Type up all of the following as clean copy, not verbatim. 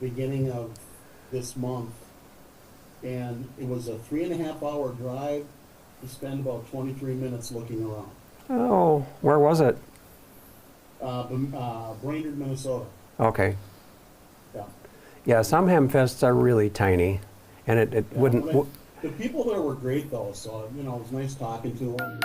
beginning of this month, and it was a 3.5 hour drive to spend about 23 minutes looking around. Oh, where was it? Brainerd, Minnesota. Okay. Yeah. Yeah, some hamfests are really tiny, and it Yeah, wouldn't. but the people there were great though, so it was nice talking to them.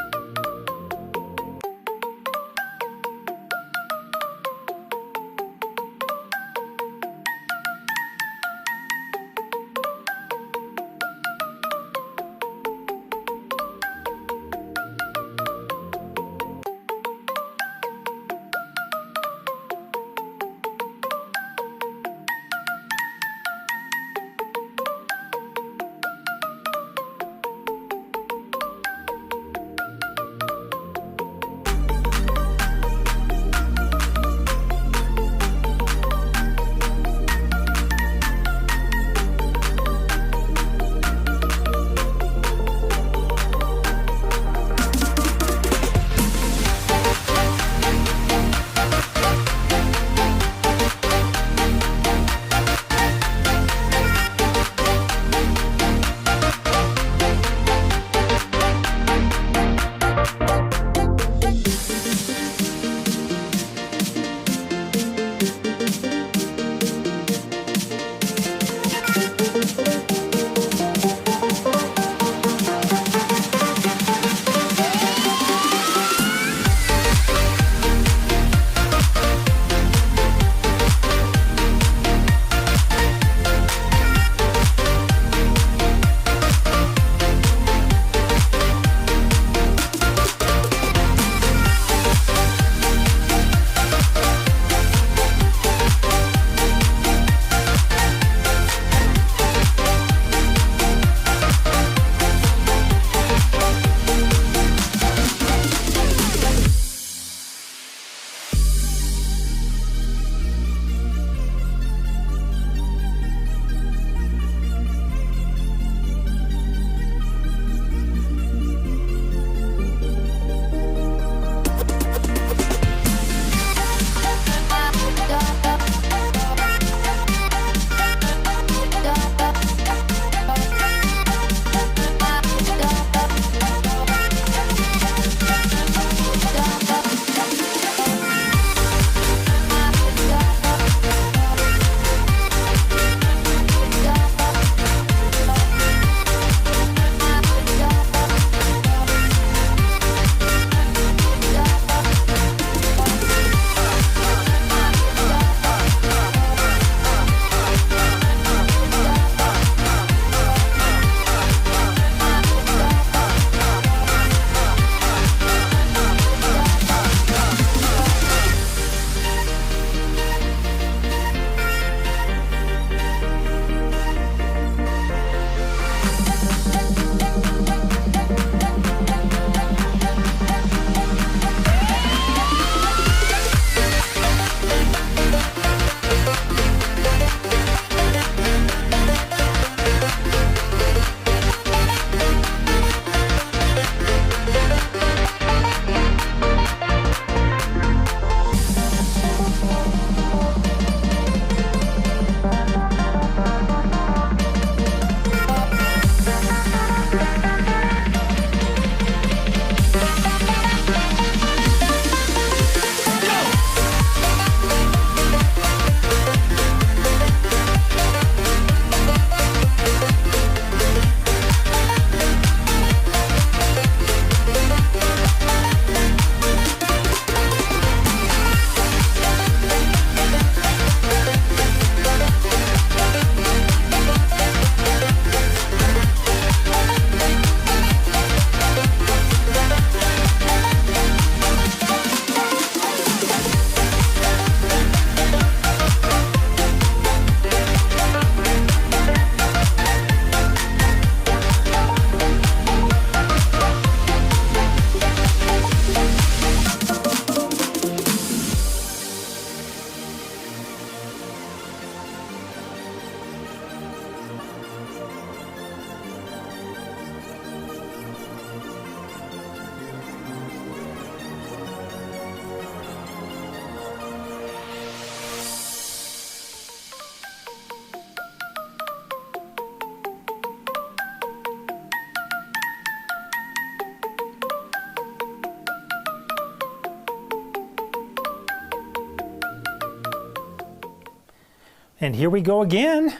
And here we go again.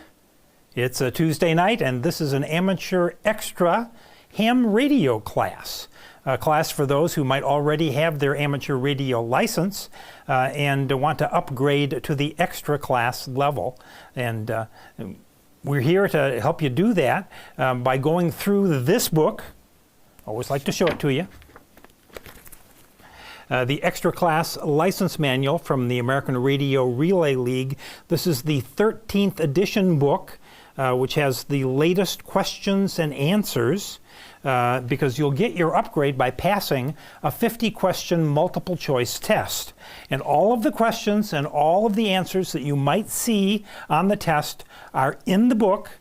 It's a Tuesday night, and this is an amateur extra ham radio class. A class for those who might already have their amateur radio license and want to upgrade to the extra class level. And we're here to help you do that by going through this book. I always like to show it to you. The Extra Class License Manual from the American Radio Relay League. This is the 13th edition book, which has the latest questions and answers, because you'll get your upgrade by passing a 50-question multiple choice test. And all of the questions and all of the answers that you might see on the test are in the book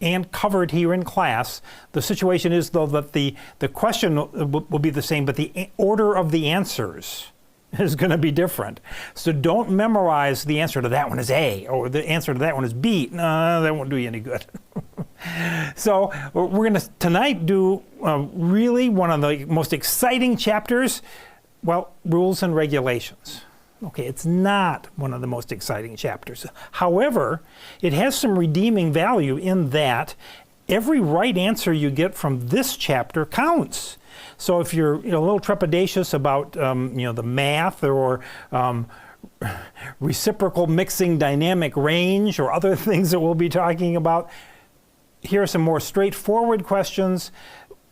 and covered here in class. The situation is, though, that the question will be the same, but the order of the answers is going to be different. So don't memorize the answer to that one is A, or the answer to that one is B. No, that won't do you any good. So we're going to tonight do really one of the most exciting chapters, well, rules and regulations. Okay, it's not one of the most exciting chapters. However, it has some redeeming value in that every right answer you get from this chapter counts. So if you're a little trepidatious about the math or reciprocal mixing dynamic range or other things that we'll be talking about, here are some more straightforward questions,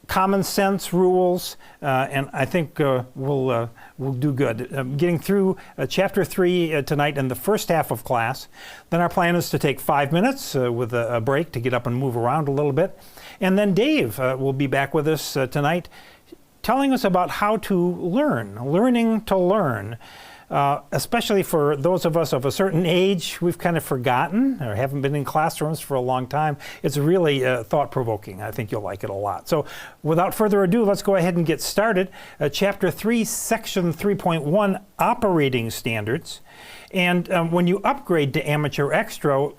common sense rules, and I think we'll do good. Getting through Chapter 3 tonight in the first half of class. Then our plan is to take 5 minutes with a break to get up and move around a little bit. And then Dave will be back with us tonight telling us about how to learning to learn. Especially for those of us of a certain age, we've kind of forgotten or haven't been in classrooms for a long time. It's really thought-provoking. I think you'll like it a lot. So without further ado, let's go ahead and get started. Chapter 3, Section 3.1, Operating Standards. And when you upgrade to Amateur Extra,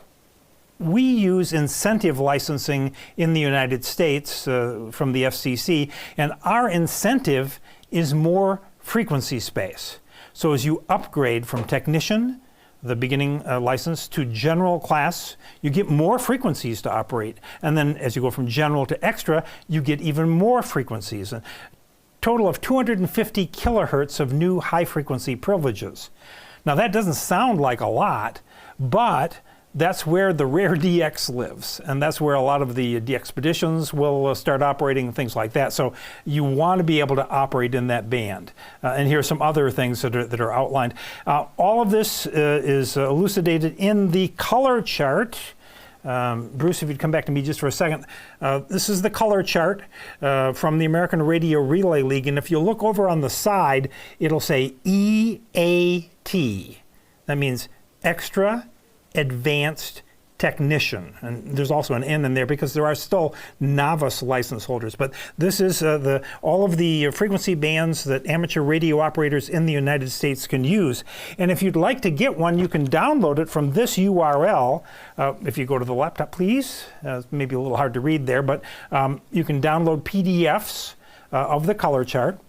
we use incentive licensing in the United States from the FCC, and our incentive is more frequency space. So as you upgrade from technician, the beginning license, to general class, you get more frequencies to operate. And then as you go from general to extra, you get even more frequencies. A total of 250 kilohertz of new high frequency privileges. Now that doesn't sound like a lot, but that's where the rare DX lives, and that's where a lot of the DXpeditions will start operating, things like that. So you want to be able to operate in that band. And here are some other things that are outlined. All of this is elucidated in the color chart. Bruce, if you'd come back to me just for a second. This is the color chart from the American Radio Relay League, and if you look over on the side, it'll say EAT. That means Extra Advanced Technician, and there's also an N in there because there are still novice license holders. But this is all of the frequency bands that amateur radio operators in the United States can use. And if you'd like to get one, you can download it from this URL. If you go to the laptop, please. Maybe a little hard to read there, but you can download PDFs of the color chart.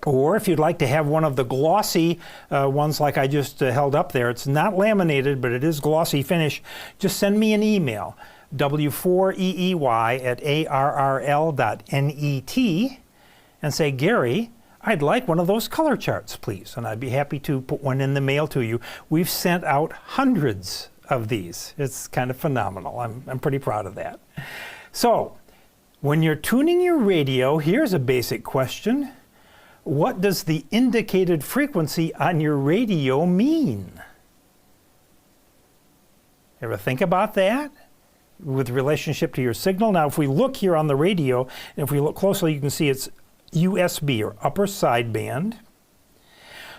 Or if you'd like to have one of the glossy ones like I just held up there, it's not laminated, but it is glossy finish, just send me an email, w4eey@arrl.net, and say, Gary, I'd like one of those color charts, please. And I'd be happy to put one in the mail to you. We've sent out hundreds of these. It's kind of phenomenal. I'm pretty proud of that. So, when you're tuning your radio, here's a basic question. What does the indicated frequency on your radio mean? Ever think about that with relationship to your signal? Now, if we look here on the radio, and if we look closely, you can see it's USB, or upper sideband.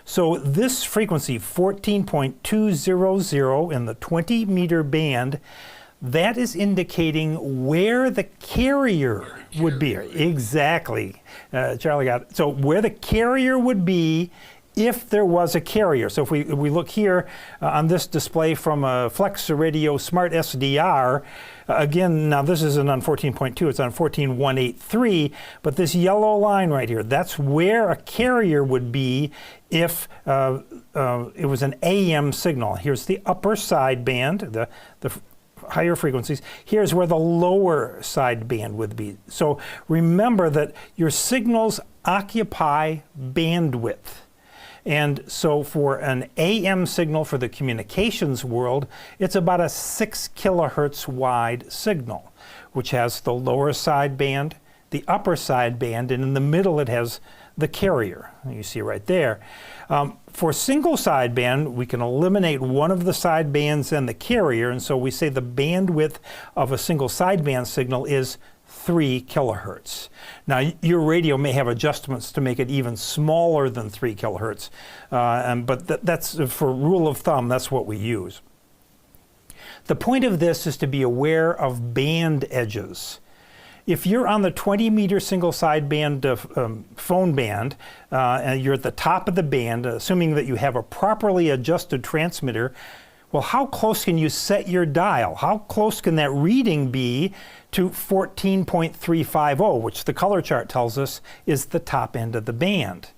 So this frequency, 14.200 in the 20-meter band, that is indicating where the carrier would be. Exactly. Charlie got it. So where the carrier would be if there was a carrier. So if we look here on this display from a Flex Radio Smart SDR, again, now this isn't on 14.2, it's on 14.183, but this yellow line right here, that's where a carrier would be if it was an AM signal. Here's the upper sideband, the higher frequencies. Here's where the lower sideband would be. So remember that your signals occupy bandwidth. And so for an AM signal for the communications world, it's about a 6 kilohertz wide signal, which has the lower sideband, the upper sideband, and in the middle it has the carrier. You see right there. For single sideband, we can eliminate one of the sidebands and the carrier, and so we say the bandwidth of a single sideband signal is 3 kilohertz. Now, your radio may have adjustments to make it even smaller than 3 kilohertz, but that's, for rule of thumb, that's what we use. The point of this is to be aware of band edges. If you're on the 20-meter single sideband phone band, and you're at the top of the band, assuming that you have a properly adjusted transmitter, well, how close can you set your dial? How close can that reading be to 14.350, which the color chart tells us is the top end of the band?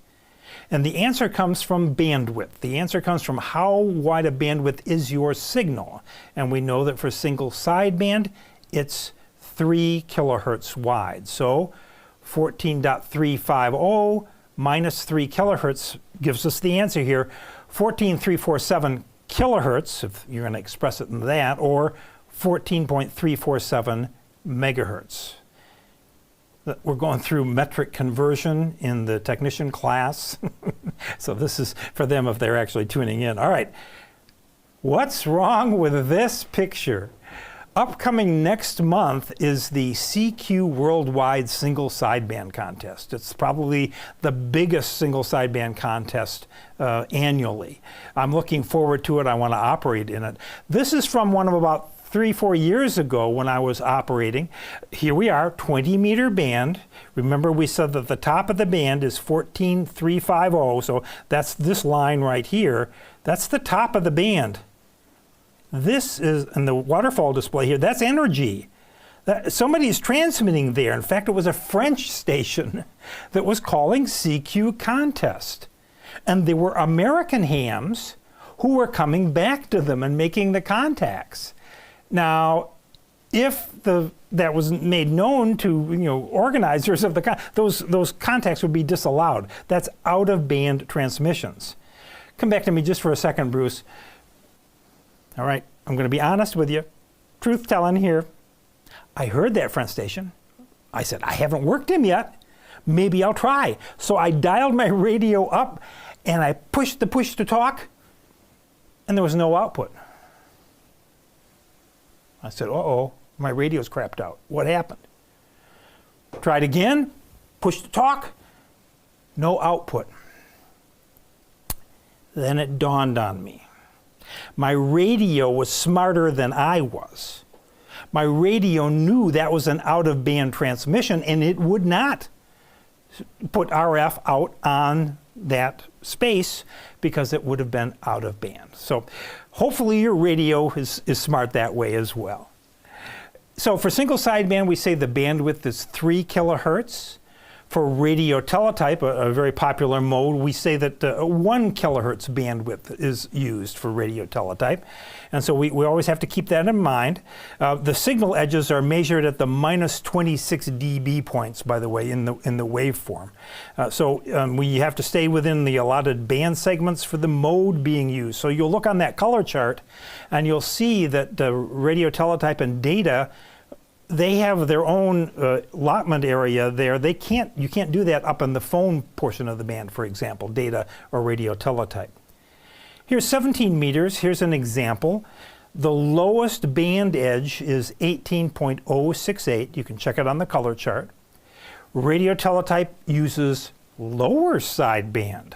And the answer comes from bandwidth. The answer comes from how wide a bandwidth is your signal. And we know that for single sideband, it's 3 kilohertz wide. So 14.350 minus 3 kilohertz gives us the answer here. 14.347 kilohertz, if you're going to express it in that, or 14.347 megahertz. We're going through metric conversion in the technician class. So this is for them if they're actually tuning in. All right. What's wrong with this picture? Upcoming next month is the CQ Worldwide Single Sideband Contest. It's probably the biggest single sideband contest annually. I'm looking forward to it. I want to operate in it. This is from one of about 3-4 years ago when I was operating. Here we are, 20-meter band. Remember we said that the top of the band is 14.350, so that's this line right here. That's the top of the band. This is, and the waterfall display here, that's energy. Somebody's transmitting there. In fact, it was a French station that was calling CQ contest. And there were American hams who were coming back to them and making the contacts. Now, if that was made known to organizers of those contacts would be disallowed. That's out of band transmissions. Come back to me just for a second, Bruce. All right, I'm going to be honest with you. Truth telling here. I heard that French station. I said, I haven't worked him yet. Maybe I'll try. So I dialed my radio up and I pushed the push to talk, and there was no output. I said, uh-oh, my radio's crapped out. What happened? Tried again, push to talk, no output. Then it dawned on me. My radio was smarter than I was. My radio knew that was an out-of-band transmission, and it would not put RF out on that space because it would have been out of band. So hopefully your radio is smart that way as well. So for single sideband, we say the bandwidth is 3 kilohertz. For radio teletype, a very popular mode, we say that 1 kilohertz bandwidth is used for radio teletype. And so we always have to keep that in mind. The signal edges are measured at the minus 26 dB points, by the way, in the waveform. So we have to stay within the allotted band segments for the mode being used. So you'll look on that color chart and you'll see that radio teletype and data, they have their own allotment area there. You can't do that up in the phone portion of the band, for example, data or radio teletype. Here's 17 meters. Here's an example. The lowest band edge is 18.068. You can check it on the color chart. Radio teletype uses lower sideband.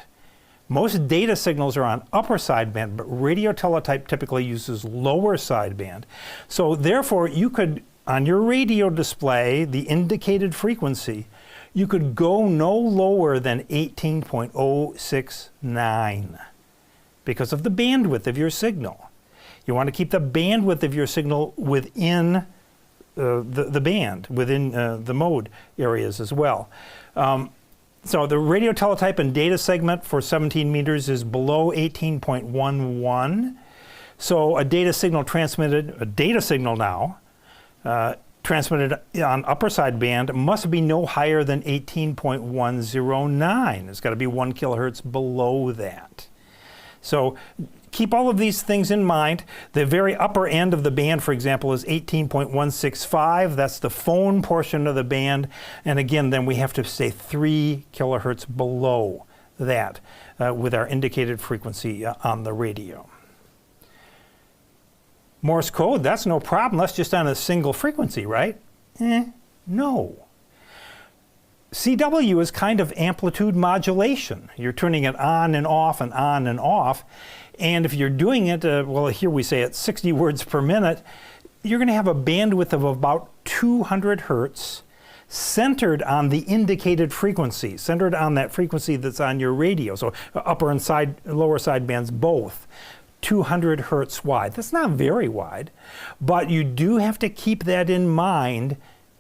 Most data signals are on upper sideband, but radio teletype typically uses lower sideband. So therefore, you could, on your radio display, the indicated frequency, you could go no lower than 18.069 because of the bandwidth of your signal. You want to keep the bandwidth of your signal within the band, within the mode areas as well. So the radio teletype and data segment for 17 meters is below 18.11. So a data signal now, transmitted on upper sideband must be no higher than 18.109. It's got to be 1 kilohertz below that. So keep all of these things in mind. The very upper end of the band, for example, is 18.165. That's the phone portion of the band. And again, then we have to stay 3 kilohertz below that with our indicated frequency on the radio. Morse code, that's no problem. That's just on a single frequency, right? No. CW is kind of amplitude modulation. You're turning it on and off and on and off. And if you're doing it, well, here we say at 60 words per minute, you're going to have a bandwidth of about 200 hertz centered on the indicated frequency, centered on that frequency that's on your radio. So upper and lower side bands both. 200 hertz wide. That's not very wide, but you do have to keep that in mind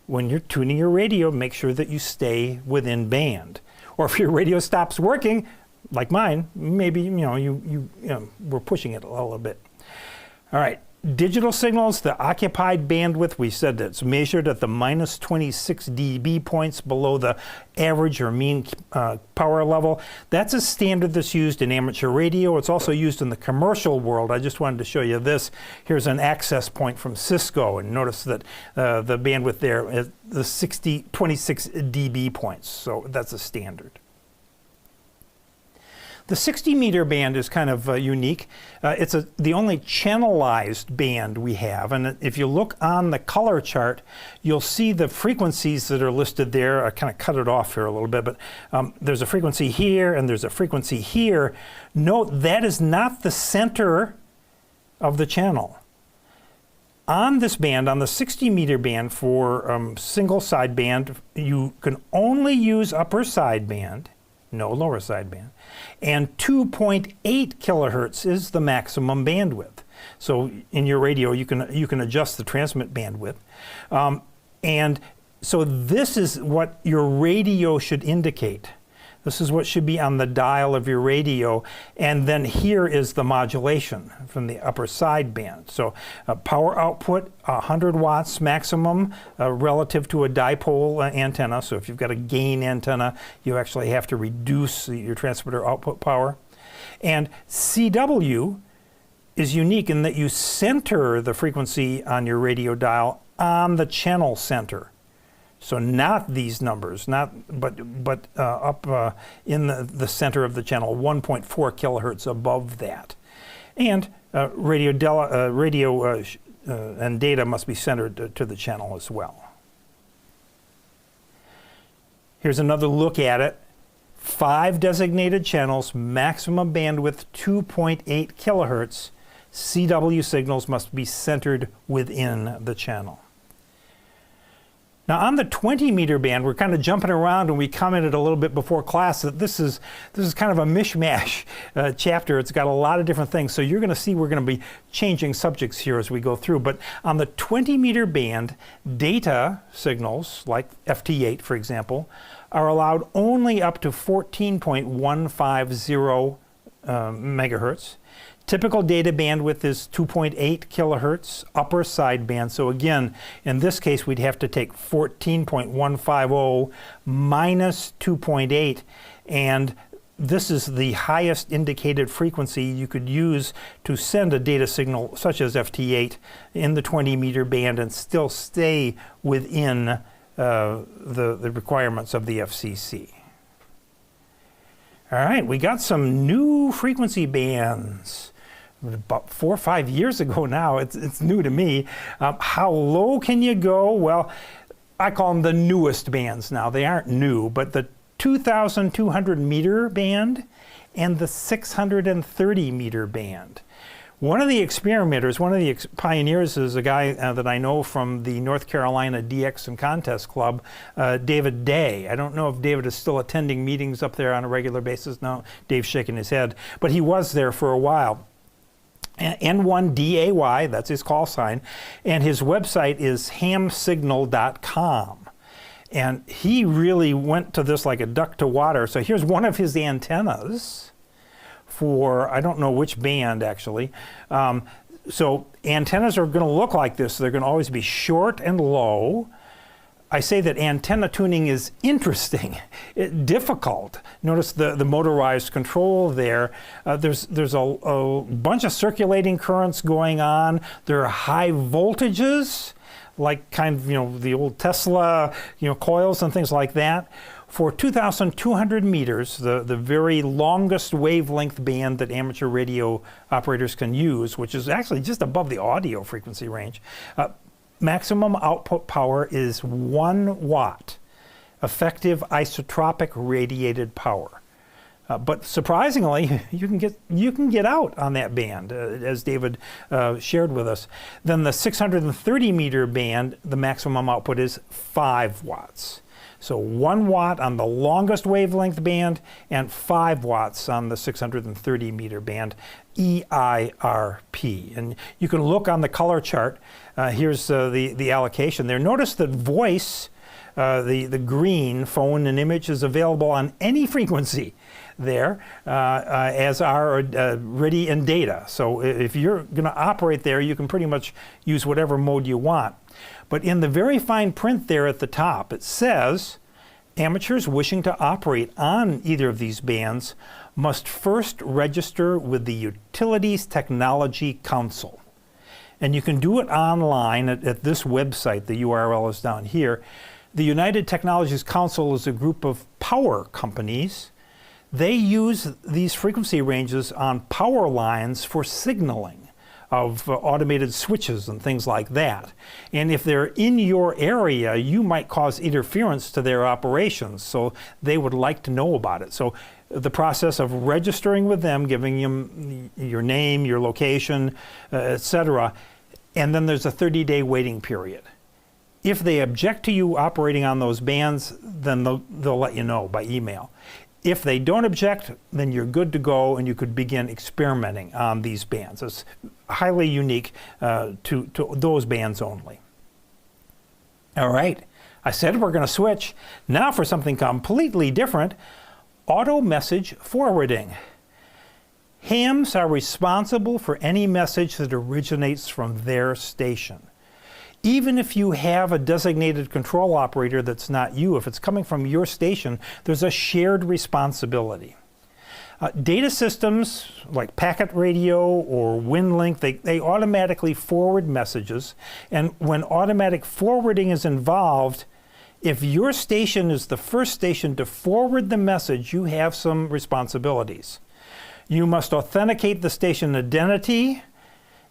when you're tuning your radio. Make sure that you stay within band. Or if your radio stops working, like mine, maybe we're pushing it a little bit. All right, digital signals, the occupied bandwidth, we said that's measured at the minus 26 dB points below the average or mean power level. That's a standard that's used in amateur radio. It's also used in the commercial world. I just wanted to show you this. Here's an access point from Cisco, and notice that the bandwidth there is the 26 dB points, so that's a standard. The 60 meter band is kind of unique. It's the only channelized band we have, and if you look on the color chart, you'll see the frequencies that are listed there. I kind of cut it off here a little bit, but there's a frequency here and there's a frequency here. Note that is not the center of the channel. On this band, on the 60 meter band for single sideband, you can only use upper sideband, no lower sideband, and 2.8 kilohertz is the maximum bandwidth. So in your radio, you can adjust the transmit bandwidth, and so this is what your radio should indicate. This is what should be on the dial of your radio, and then here is the modulation from the upper sideband. So power output, 100 watts maximum relative to a dipole antenna. So if you've got a gain antenna, you actually have to reduce your transmitter output power. And CW is unique in that you center the frequency on your radio dial on the channel center. So not these numbers, but up in the center of the channel, 1.4 kilohertz above that. And radio and data must be centered to the channel as well. Here's another look at it. 5 designated channels, maximum bandwidth 2.8 kilohertz. CW signals must be centered within the channel. Now on the 20 meter band, we're kind of jumping around, and we commented a little bit before class that this is kind of a mishmash chapter. It's got a lot of different things. So you're going to see we're going to be changing subjects here as we go through. But on the 20 meter band, data signals, like FT8 for example, are allowed only up to 14.150 megahertz. Typical data bandwidth is 2.8 kilohertz, upper sideband. So again, in this case, we'd have to take 14.150 minus 2.8, and this is the highest indicated frequency you could use to send a data signal such as FT8 in the 20 meter band and still stay within the requirements of the FCC. All right, we got some new frequency bands. About 4 or 5 years ago now. It's new to me. How low can you go? Well, I call them the newest bands now. They aren't new, but the 2,200 meter band and the 630 meter band. One of the experimenters, one of the pioneers is a guy that I know from the North Carolina DX and Contest Club, David Day. I don't know if David is still attending meetings up there on a regular basis. No, Dave's shaking his head, but he was there for a while. N1DAY, that's his call sign, and his website is hamsignal.com. And he really went to this like a duck to water. So here's one of his antennas for, I don't know which band actually. So antennas are going to look like this. They're going to always be short and low. I say that antenna tuning is interesting, difficult. Notice the motorized control there. There's a bunch of circulating currents going on. There are high voltages, like kind of, the old Tesla, coils and things like that. For 2,200 meters, the very longest wavelength band that amateur radio operators can use, which is actually just above the audio frequency range, maximum output power is 1 watt, effective isotropic radiated power. But surprisingly, you can get out on that band, as David shared with us. Then the 630 meter band, the maximum output is 5 watts. So 1 watt on the longest wavelength band and 5 watts on the 630 meter band, EIRP. And you can look on the color chart. Here's the allocation there. Notice that voice, the green, phone and image, is available on any frequency there, as are ready and data. So if you're going to operate there, you can pretty much use whatever mode you want. But in the very fine print there at the top, it says amateurs wishing to operate on either of these bands must first register with the Utilities Technology Council. And you can do it online at this website. The URL is down here. The United Technologies Council is a group of power companies. They use these frequency ranges on power lines for signaling of automated switches and things like that. And if they're in your area, you might cause interference to their operations, so they would like to know about it. So the process of registering with them, giving them your name, your location, etc., and then there's a 30-day waiting period. If they object to you operating on those bands, then they'll let you know by email. If they don't object, then you're good to go and you could begin experimenting on these bands. It's highly unique to those bands only. All right, I said we're going to switch. Now for something completely different, auto message forwarding. Hams are responsible for any message that originates from their station. Even if you have a designated control operator that's not you, if it's coming from your station, there's a shared responsibility. Data systems like packet radio or WinLink, they automatically forward messages. And when automatic forwarding is involved, if your station is the first station to forward the message, you have some responsibilities. You must authenticate the station identity,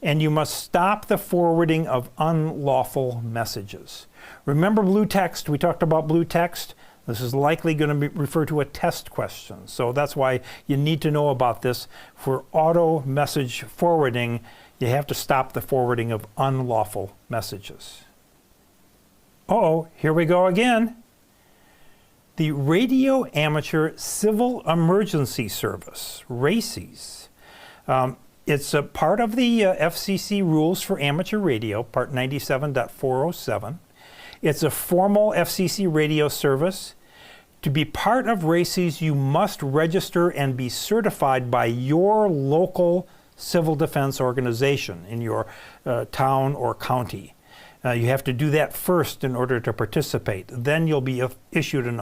and you must stop the forwarding of unlawful messages. Remember blue text? We talked about blue text. This is likely going to refer to a test question. So that's why you need to know about this. For auto message forwarding, you have to stop the forwarding of unlawful messages. Uh-oh, here we go again. The Radio Amateur Civil Emergency Service, RACES. It's a part of the FCC rules for amateur radio, part 97.407. It's a formal FCC radio service. To be part of RACES, you must register and be certified by your local civil defense organization in your town or county. You have to do that first in order to participate. Then you'll be issued an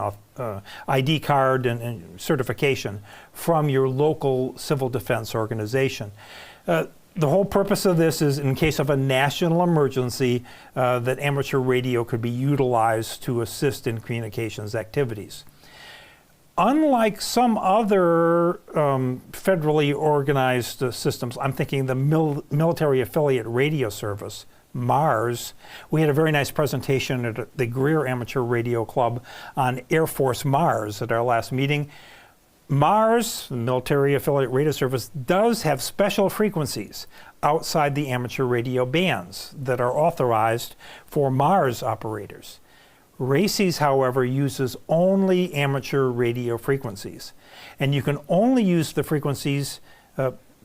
ID card and certification from your local civil defense organization. The whole purpose of this is in case of a national emergency that amateur radio could be utilized to assist in communications activities. Unlike some other federally organized systems, I'm thinking the Military Affiliate Radio Service, MARS. We had a very nice presentation at the Greer Amateur Radio Club on Air Force MARS at our last meeting. MARS, the Military Affiliate Radio Service, does have special frequencies outside the amateur radio bands that are authorized for MARS operators. RACES, however, uses only amateur radio frequencies. And you can only use the frequencies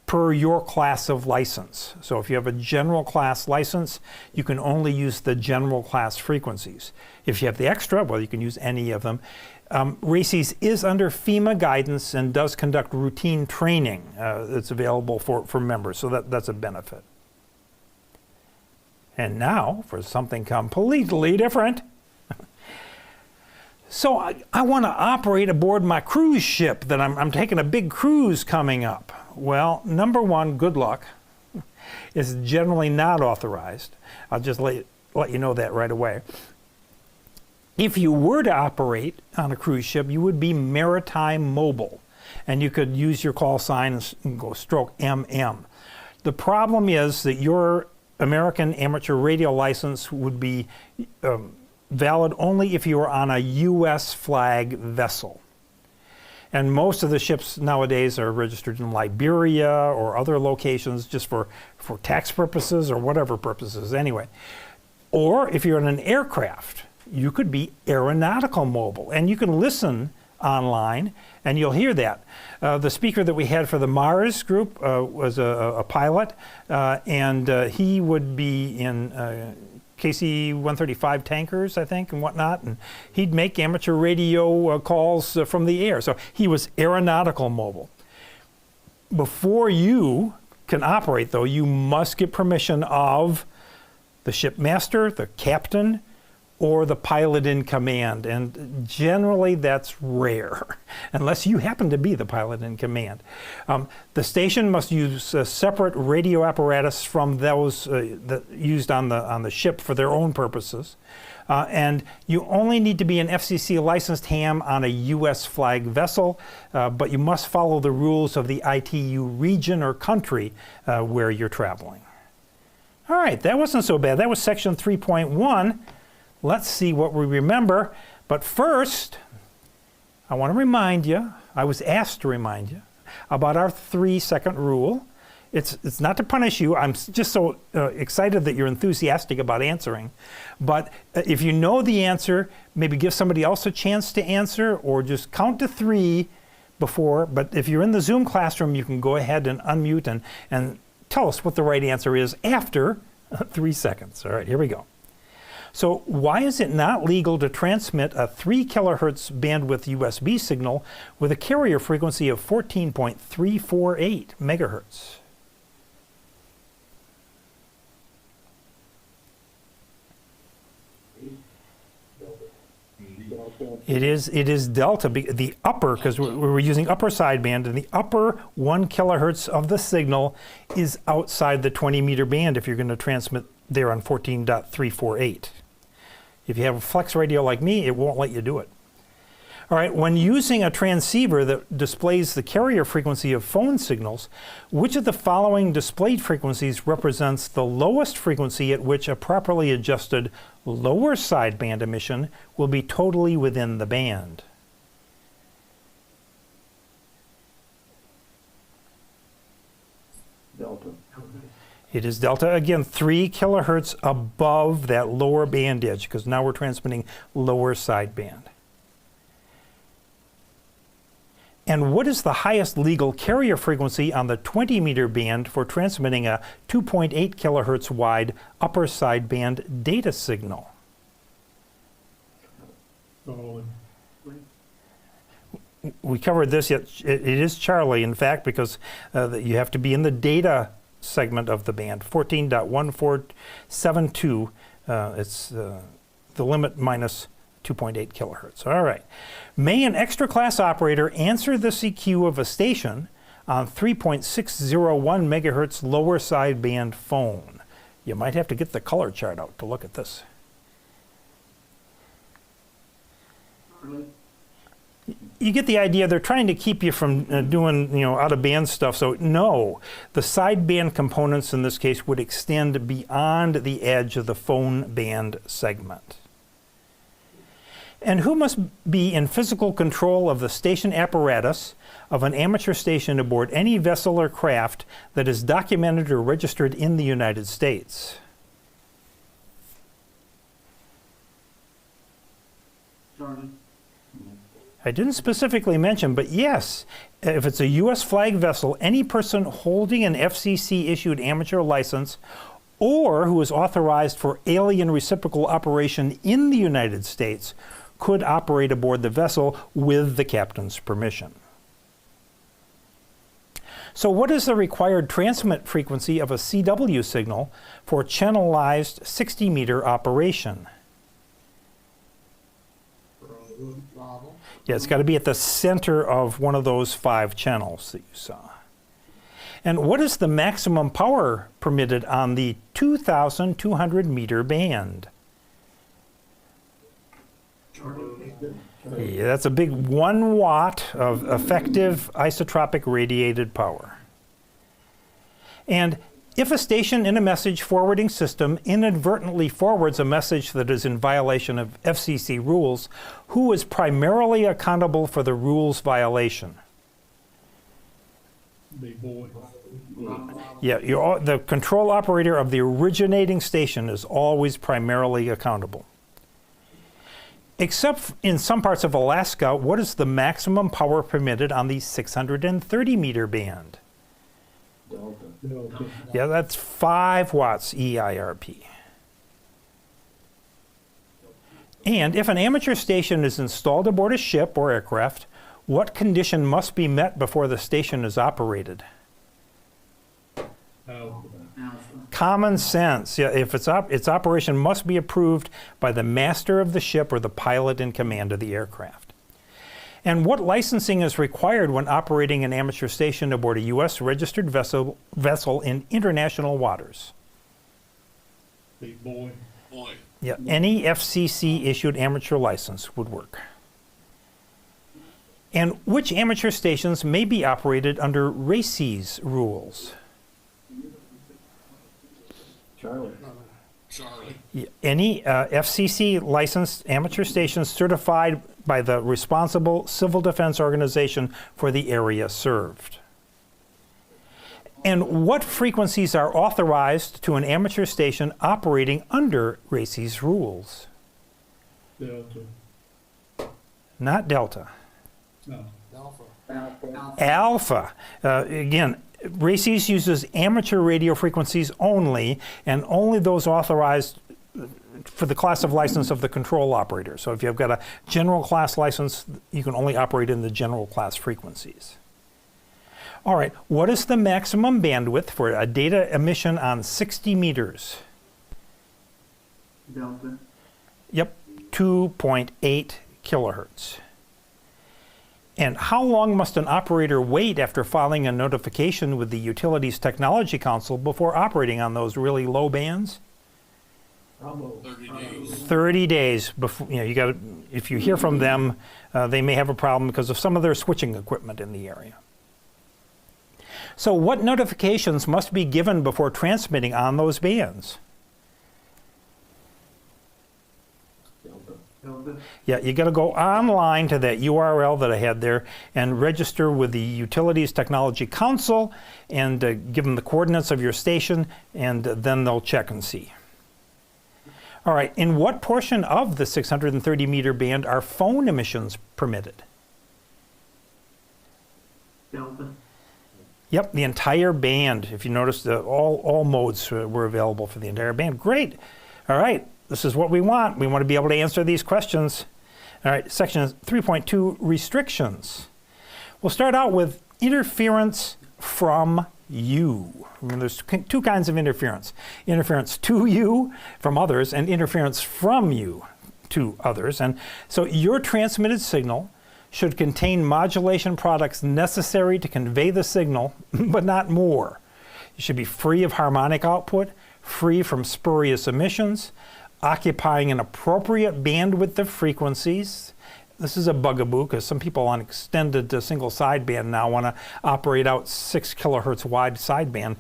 per your class of license. So if you have a general class license, you can only use the general class frequencies. If you have the extra, well, you can use any of them. RACES is under FEMA guidance and does conduct routine training that's available for members, so that's a benefit. And now for something completely different. So I want to operate aboard my cruise ship that I'm taking a big cruise coming up. Well, number one, good luck. It's generally not authorized. I'll just let you know that right away. If you were to operate on a cruise ship, you would be Maritime Mobile, and you could use your call sign and go stroke MM. The problem is that your American amateur radio license would be valid only if you were on a U.S. flag vessel. And most of the ships nowadays are registered in Liberia or other locations just for tax purposes or whatever purposes anyway. Or if you're in an aircraft, you could be aeronautical mobile, and you can listen online and you'll hear that. The speaker that we had for the Mars group was a pilot, and he would be in KC-135 tankers, I think, and whatnot, and he'd make amateur radio calls from the air. So he was aeronautical mobile. Before you can operate, though, you must get permission of the shipmaster, the captain, or the pilot in command, and generally that's rare, unless you happen to be the pilot in command. The station must use a separate radio apparatus from those that used on the ship for their own purposes, and you only need to be an FCC licensed ham on a U.S. flag vessel, but you must follow the rules of the ITU region or country where you're traveling. All right, that wasn't so bad. That was section 3.1. Let's see what we remember. But first, I want to remind you, I was asked to remind you, about our 3-second rule. It's not to punish you. I'm just so excited that you're enthusiastic about answering. But if you know the answer, maybe give somebody else a chance to answer, or just count to 3 before. But if you're in the Zoom classroom, you can go ahead and unmute and tell us what the right answer is after 3 seconds. All right, here we go. So why is it not legal to transmit a 3 kilohertz bandwidth USB signal with a carrier frequency of 14.348 megahertz? It is delta, the upper, because we're using upper sideband, and the upper 1 kilohertz of the signal is outside the 20 meter band if you're going to transmit there on 14.348. If you have a flex radio like me, it won't let you do it. All right, when using a transceiver that displays the carrier frequency of phone signals, which of the following displayed frequencies represents the lowest frequency at which a properly adjusted lower sideband emission will be totally within the band? Delta. It is delta, again, 3 kilohertz above that lower band edge, because now we're transmitting lower sideband. And what is the highest legal carrier frequency on the 20 meter band for transmitting a 2.8 kilohertz wide upper sideband data signal? We covered this, yet it is Charlie, in fact, because you have to be in the data segment of the band, 14.1472. It's the limit minus 2.8 kilohertz. All right. May an extra class operator answer the CQ of a station on 3.601 megahertz lower sideband phone? You might have to get the color chart out to look at this. You get the idea. They're trying to keep you from doing, out of band stuff. So no, the sideband components in this case would extend beyond the edge of the phone band segment. And who must be in physical control of the station apparatus of an amateur station aboard any vessel or craft that is documented or registered in the United States? Charlie. I didn't specifically mention, but yes, if it's a U.S. flag vessel, any person holding an FCC-issued amateur license or who is authorized for alien reciprocal operation in the United States could operate aboard the vessel with the captain's permission. So what is the required transmit frequency of a CW signal for channelized 60-meter operation? Yeah, it's got to be at the center of one of those 5 channels that you saw. And what is the maximum power permitted on the 2,200 meter band? Yeah, that's a big 1 watt of effective isotropic radiated power. And if a station in a message forwarding system inadvertently forwards a message that is in violation of FCC rules, who is primarily accountable for the rules violation? Big boy. Yeah, the control operator of the originating station is always primarily accountable. Except in some parts of Alaska, what is the maximum power permitted on the 630 meter band? Delta. Yeah, that's 5 watts EIRP. And if an amateur station is installed aboard a ship or aircraft, what condition must be met before the station is operated? Common sense. Yeah, if its operation must be approved by the master of the ship or the pilot in command of the aircraft. And what licensing is required when operating an amateur station aboard a U.S. registered vessel in international waters? Big boy. Yeah, any FCC issued amateur license would work. And which amateur stations may be operated under RACES rules? Charlie. Yeah, any FCC licensed amateur stations certified by the responsible civil defense organization for the area served. And what frequencies are authorized to an amateur station operating under RACES rules? Delta. Not Delta. No. Alpha. Again, RACES uses amateur radio frequencies only, and only those authorized for the class of license of the control operator. So if you've got a general class license, you can only operate in the general class frequencies. All right, what is the maximum bandwidth for a data emission on 60 meters? Delta. Yep, 2.8 kilohertz. And how long must an operator wait after filing a notification with the Utilities Technology Council before operating on those really low bands? 30 days. 30 days before, you got to, if you hear from them, they may have a problem because of some of their switching equipment in the area. So what notifications must be given before transmitting on those bands? Delta. Yeah, you got to go online to that URL that I had there and register with the Utilities Technology Council and give them the coordinates of your station, and then they'll check and see. All right, in what portion of the 630 meter band are phone emissions permitted? Delta. Yep, the entire band. If you notice, all modes were available for the entire band. Great. All right, this is what we want. We want to be able to answer these questions. All right, section 3.2, restrictions. We'll start out with interference from you. I mean, there's 2 kinds of interference. Interference to you from others, and interference from you to others. And so your transmitted signal should contain modulation products necessary to convey the signal, but not more. It should be free of harmonic output, free from spurious emissions, occupying an appropriate bandwidth of frequencies. This is a bugaboo because some people on extended single sideband now want to operate out 6 kilohertz wide sideband.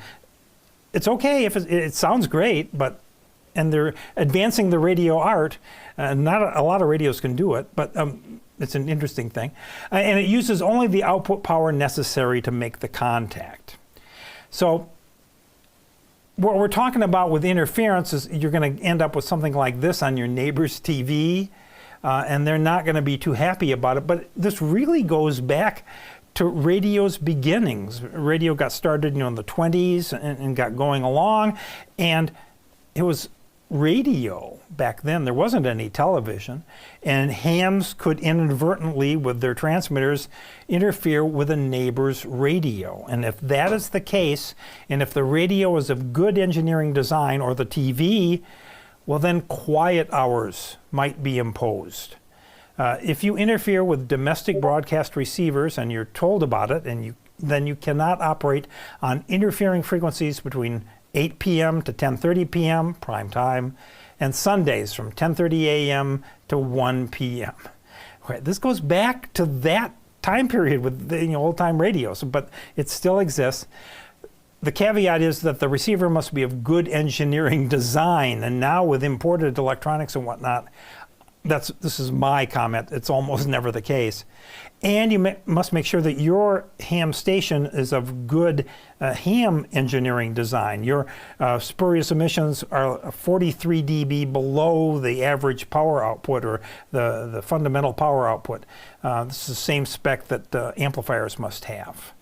It's okay if it sounds great, and they're advancing the radio art. Not a lot of radios can do it, but it's an interesting thing. And it uses only the output power necessary to make the contact. So what we're talking about with interference is you're going to end up with something like this on your neighbor's TV. and they're not going to be too happy about it. But this really goes back to radio's beginnings. Radio got started, in the 20s and got going along, and it was radio back then. There wasn't any television, and hams could inadvertently, with their transmitters, interfere with a neighbor's radio. And if that is the case, and if the radio is of good engineering design, or the TV, well, then quiet hours might be imposed. If you interfere with domestic broadcast receivers and you're told about it, then you cannot operate on interfering frequencies between 8 p.m. to 10:30 p.m. prime time, and Sundays from 10:30 a.m. to 1 p.m. Okay, this goes back to that time period with the old-time radios, but it still exists. The caveat is that the receiver must be of good engineering design, and now with imported electronics and whatnot, this is my comment, it's almost never the case. And you must make sure that your ham station is of good ham engineering design. Your spurious emissions are 43 dB below the average power output, or the fundamental power output. This is the same spec that amplifiers must have.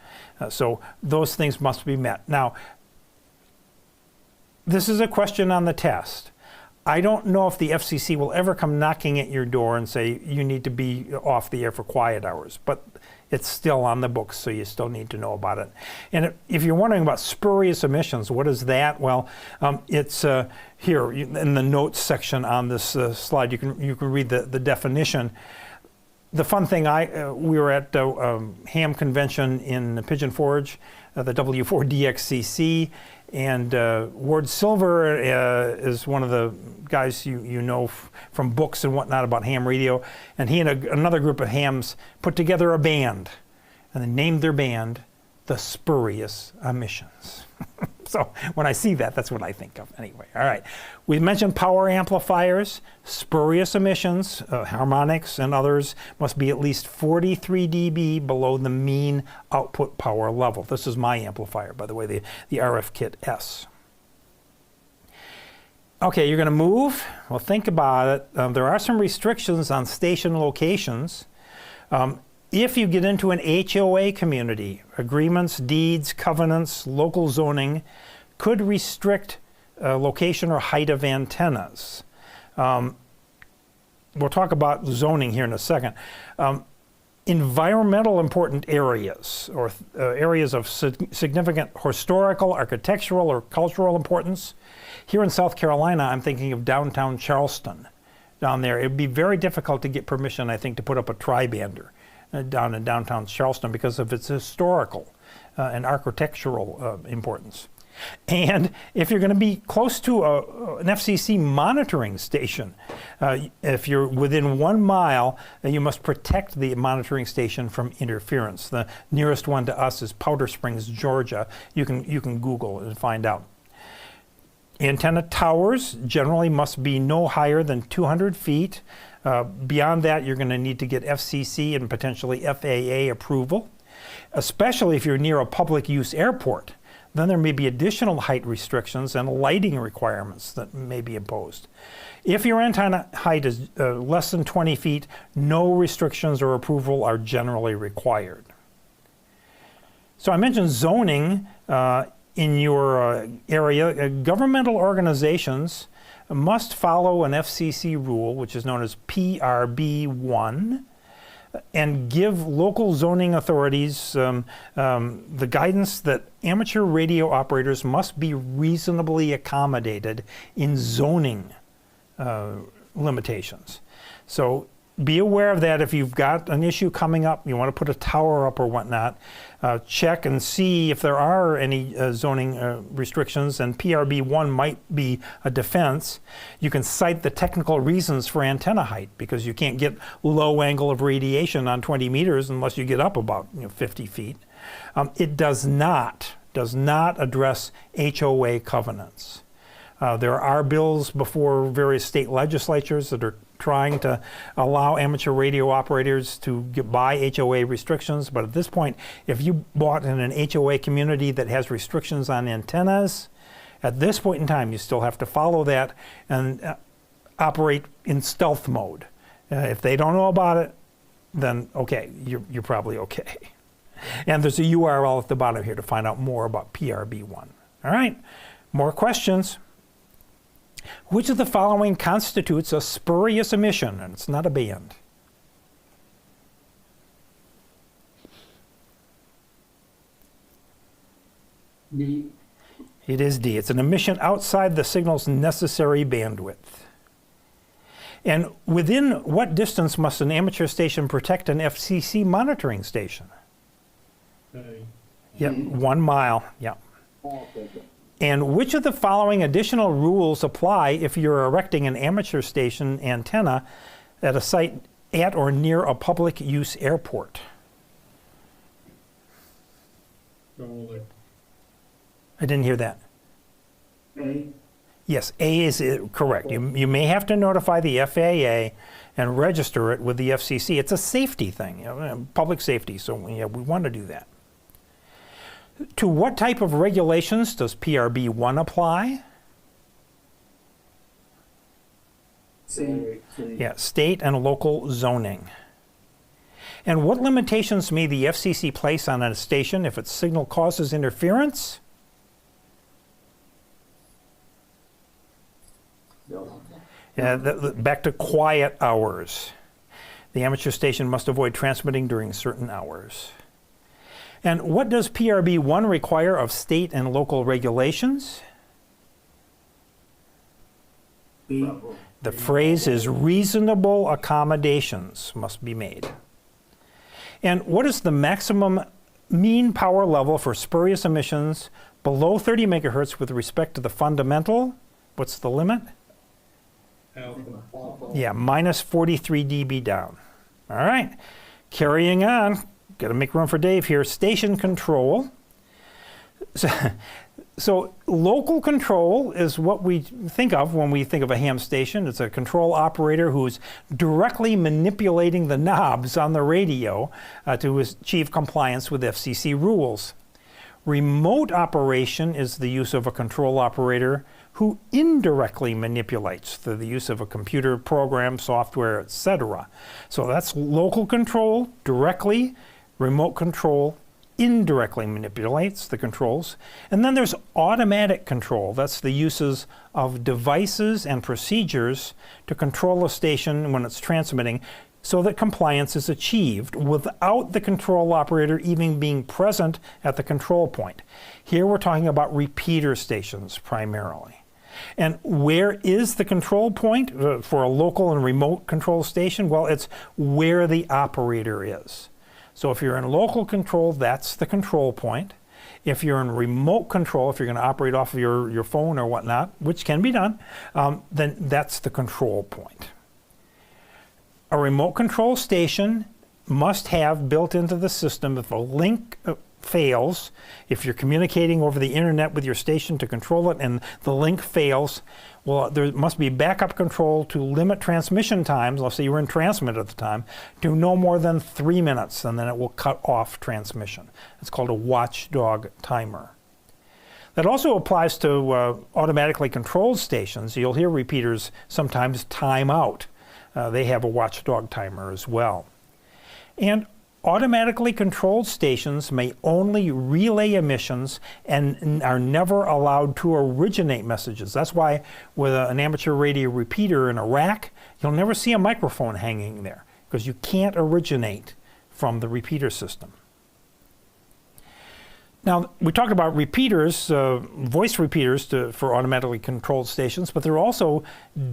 So those things must be met. Now, this is a question on the test. I don't know if the FCC will ever come knocking at your door and say you need to be off the air for quiet hours, but it's still on the books, so you still need to know about it. And if you're wondering about spurious emissions, what is that? Well, it's here in the notes section on this slide. You can read the definition. The fun thing, we were at a ham convention in Pigeon Forge, the W4DXCC, and Ward Silver is one of the guys you know from books and whatnot about ham radio, and he and another group of hams put together a band, and they named their band the Spurious Emissions. So when I see that, that's what I think of anyway. All right, we mentioned power amplifiers, spurious emissions, harmonics and others must be at least 43 dB below the mean output power level. This is my amplifier, by the way, the RF Kit S. Okay, you're going to move. Well, think about it. There are some restrictions on station locations. If you get into an HOA community, agreements, deeds, covenants, local zoning could restrict location or height of antennas. We'll talk about zoning here in a second. Environmental important areas, or areas of significant historical, architectural, or cultural importance. Here in South Carolina, I'm thinking of downtown Charleston. Down there, it would be very difficult to get permission, I think, to put up a tri-bander down in downtown Charleston because of its historical and architectural importance. And if you're going to be close to an FCC monitoring station, if you're within 1 mile, you must protect the monitoring station from interference. The nearest one to us is Powder Springs, Georgia. You can Google and find out. Antenna towers generally must be no higher than 200 feet. Beyond that, you're going to need to get FCC and potentially FAA approval, especially if you're near a public use airport. Then there may be additional height restrictions and lighting requirements that may be imposed. If your antenna height is less than 20 feet, no restrictions or approval are generally required. So I mentioned zoning in your area. Governmental organizations must follow an FCC rule, which is known as PRB1, and give local zoning authorities the guidance that amateur radio operators must be reasonably accommodated in zoning limitations. So be aware of that. If you've got an issue coming up, you want to put a tower up or whatnot, check and see if there are any zoning restrictions, and PRB1 might be a defense. You can cite the technical reasons for antenna height, because you can't get low angle of radiation on 20 meters unless you get up about 50 feet. It does not address HOA covenants. There are bills before various state legislatures that are trying to allow amateur radio operators to get by HOA restrictions, but at this point, if you bought in an HOA community that has restrictions on antennas, at this point in time, you still have to follow that and operate in stealth mode. If they don't know about it, then okay, you're probably okay. And there's a URL at the bottom here to find out more about PRB1. All right, more questions. Which of the following constitutes a spurious emission? And it's not a band. D. It is D. It's an emission outside the signal's necessary bandwidth. And within what distance must an amateur station protect an FCC monitoring station? Yep, 1 mile. Yep. And which of the following additional rules apply if you're erecting an amateur station antenna at a site at or near a public use airport? I didn't hear that. A. Yes, A is correct. You may have to notify the FAA and register it with the FCC. It's a safety thing, public safety, so we want to do that. To what type of regulations does PRB1 apply? C. Yeah, state and local zoning. And what limitations may the FCC place on a station if its signal causes interference? Back to quiet hours. The amateur station must avoid transmitting during certain hours. And what does PRB1 require of state and local regulations? B. The phrase is reasonable accommodations must be made. And what is the maximum mean power level for spurious emissions below 30 megahertz with respect to the fundamental? What's the limit? Yeah, minus 43 dB down. All right, carrying on. Got to make room for Dave here. Station control. So local control is what we think of when we think of a ham station. It's a control operator who's directly manipulating the knobs on the radio to achieve compliance with FCC rules. Remote operation is the use of a control operator who indirectly manipulates through the use of a computer program, software, etc. So that's local control directly. Remote control indirectly manipulates the controls. And then there's automatic control. That's the uses of devices and procedures to control a station when it's transmitting so that compliance is achieved without the control operator even being present at the control point. Here we're talking about repeater stations primarily. And where is the control point for a local and remote control station? Well, it's where the operator is. So if you're in local control, that's the control point. If you're in remote control, if you're going to operate off of your phone or whatnot, which can be done, then that's the control point. A remote control station must have built into the system, if a link fails, if you're communicating over the internet with your station to control it and the link fails, well, there must be backup control to limit transmission times, let's say you were in transmit at the time, to no more than 3 minutes, and then it will cut off transmission. It's called a watchdog timer. That also applies to automatically controlled stations. You'll hear repeaters sometimes time out. They have a watchdog timer as well. And automatically controlled stations may only relay emissions and are never allowed to originate messages. That's why with an amateur radio repeater in a rack, you'll never see a microphone hanging there because you can't originate from the repeater system. Now, we talked about repeaters, voice repeaters for automatically controlled stations, but there are also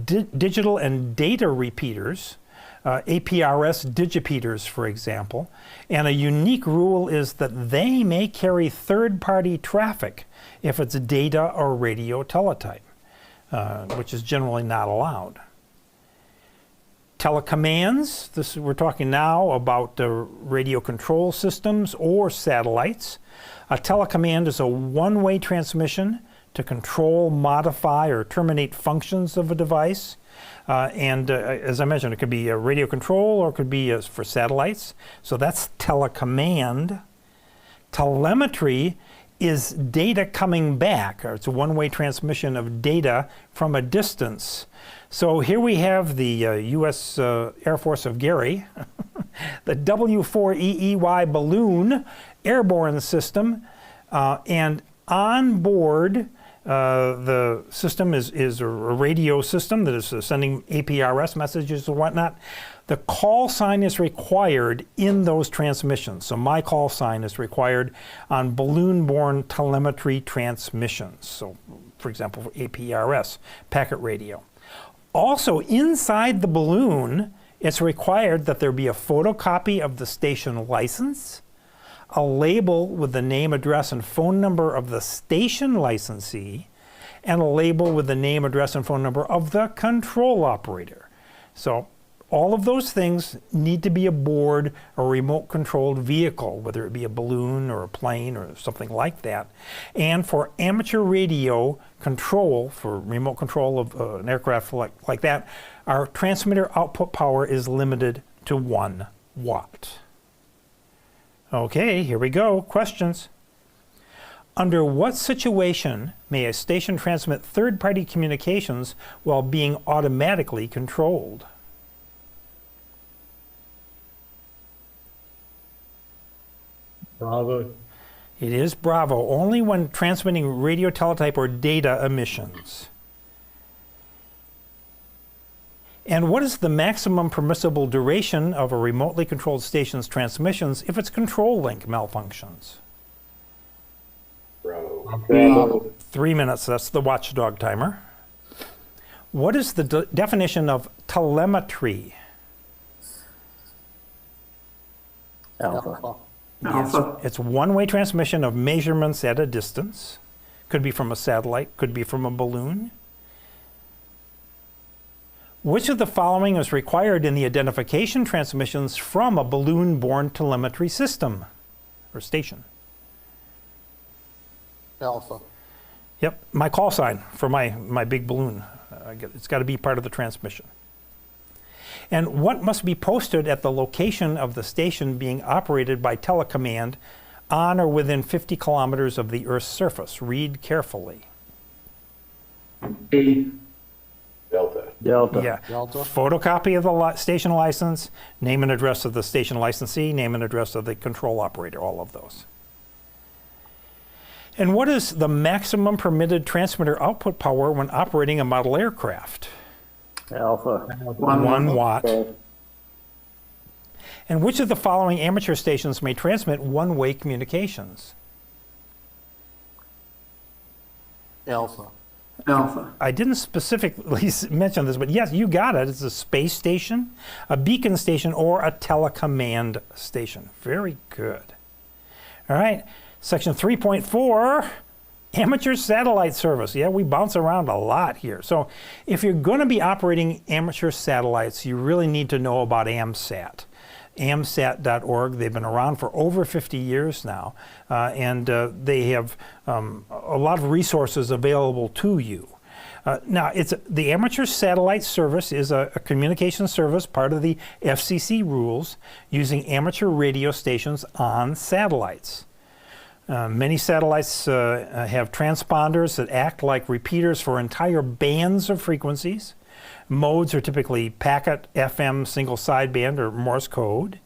digital and data repeaters, APRS digipeaters, for example. And a unique rule is that they may carry third-party traffic if it's data or radio teletype, which is generally not allowed. Telecommands, we're talking now about radio control systems or satellites. A telecommand is a one-way transmission to control, modify, or terminate functions of a device. As I mentioned, it could be a radio control or it could be for satellites. So that's telecommand. Telemetry is data coming back, or it's a one-way transmission of data from a distance. So here we have the U.S. Air Force of Gary, the W4EEY balloon airborne system, and on board the system is a radio system that is sending APRS messages and whatnot. The call sign is required in those transmissions. So my call sign is required on balloon-borne telemetry transmissions. So, for example, for APRS, packet radio. Also, inside the balloon, it's required that there be a photocopy of the station license, a label with the name, address, and phone number of the station licensee, and a label with the name, address, and phone number of the control operator. So all of those things need to be aboard a remote-controlled vehicle, whether it be a balloon or a plane or something like that. And for amateur radio control, for remote control of an aircraft like that, our transmitter output power is limited to 1 watt. Okay, here we go. Questions. Under what situation may a station transmit third-party communications while being automatically controlled? Bravo. It is Bravo, only when transmitting radio teletype or data emissions. And what is the maximum permissible duration of a remotely controlled station's transmissions if its control link malfunctions? Bravo. 3 minutes, that's the watchdog timer. What is the definition of telemetry? Alpha. Alpha. It's one-way transmission of measurements at a distance. Could be from a satellite, could be from a balloon. Which of the following is required in the identification transmissions from a balloon-borne telemetry system or station? Alpha. Yep, my call sign for my big balloon. It's got to be part of the transmission. And what must be posted at the location of the station being operated by telecommand on or within 50 kilometers of the Earth's surface? Read carefully. A. Delta. Yeah. Delta. Photocopy of the station license, name and address of the station licensee, name and address of the control operator, all of those. And what is the maximum permitted transmitter output power when operating a model aircraft? Alpha. 1 watt. And which of the following amateur stations may transmit one-way communications? Alpha. Alpha. I didn't specifically mention this, but yes, you got it. It's a space station, a beacon station, or a telecommand station. Very good. All right, section 3.4, amateur satellite service. Yeah, we bounce around a lot here. So if you're going to be operating amateur satellites, you really need to know about AMSAT. AMSAT.org. They've been around for over 50 years now, and they have a lot of resources available to you. Now, the amateur satellite service is a communication service, part of the FCC rules, using amateur radio stations on satellites. Many satellites have transponders that act like repeaters for entire bands of frequencies. Modes are typically packet, FM, single sideband, or Morse code.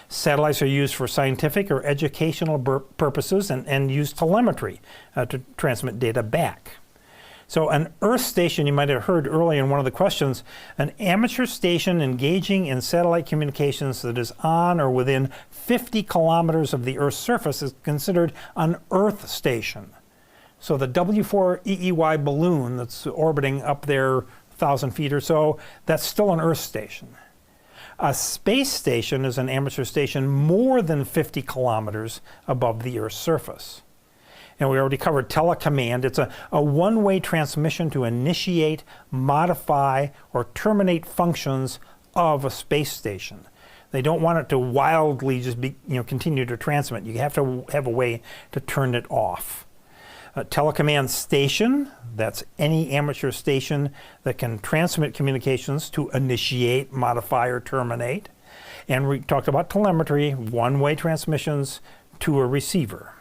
Satellites are used for scientific or educational purposes and use telemetry to transmit data back. So an Earth station, you might have heard earlier in one of the questions, an amateur station engaging in satellite communications that is on or within 50 kilometers of the Earth's surface is considered an Earth station. So the W4EEY balloon that's orbiting up there 1,000 feet or so, that's still an Earth station. A space station is an amateur station more than 50 kilometers above the Earth's surface. And we already covered telecommand. It's a one-way transmission to initiate, modify, or terminate functions of a space station. They don't want it to wildly just continue to transmit. You have to have a way to turn it off. A telecommand station, that's any amateur station that can transmit communications to initiate, modify, or terminate. And we talked about telemetry, one-way transmissions to a receiver.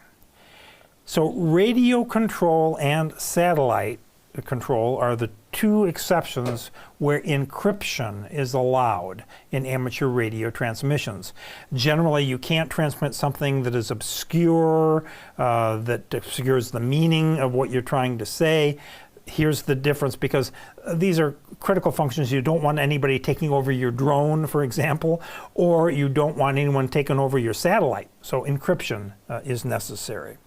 So radio control and satellite control are the two exceptions where encryption is allowed in amateur radio transmissions. Generally, you can't transmit something that is obscure, that obscures the meaning of what you're trying to say. Here's the difference, because these are critical functions. You don't want anybody taking over your drone, for example, or you don't want anyone taking over your satellite. So encryption is necessary.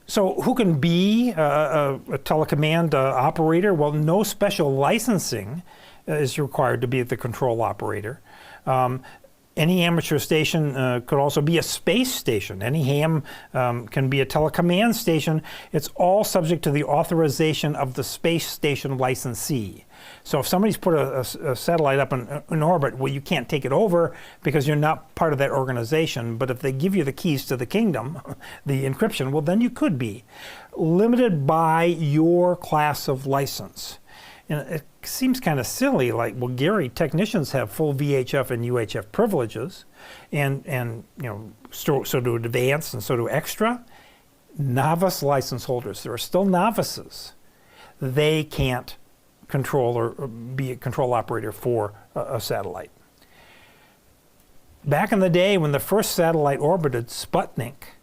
So who can be a telecommand operator? Well, no special licensing is required to be the control operator. Any amateur station could also be a space station. Any ham can be a telecommand station. It's all subject to the authorization of the space station licensee. So if somebody's put a satellite up in orbit, well, you can't take it over because you're not part of that organization. But if they give you the keys to the kingdom, the encryption, well, then you could be. Limited by your class of license. And it seems kind of silly, like, well, Gary, technicians have full VHF and UHF privileges, and you know, so do advanced and so do extra. Novice license holders, there are still novices. They can't control or be a control operator for a satellite. Back in the day when the first satellite orbited, Sputnik,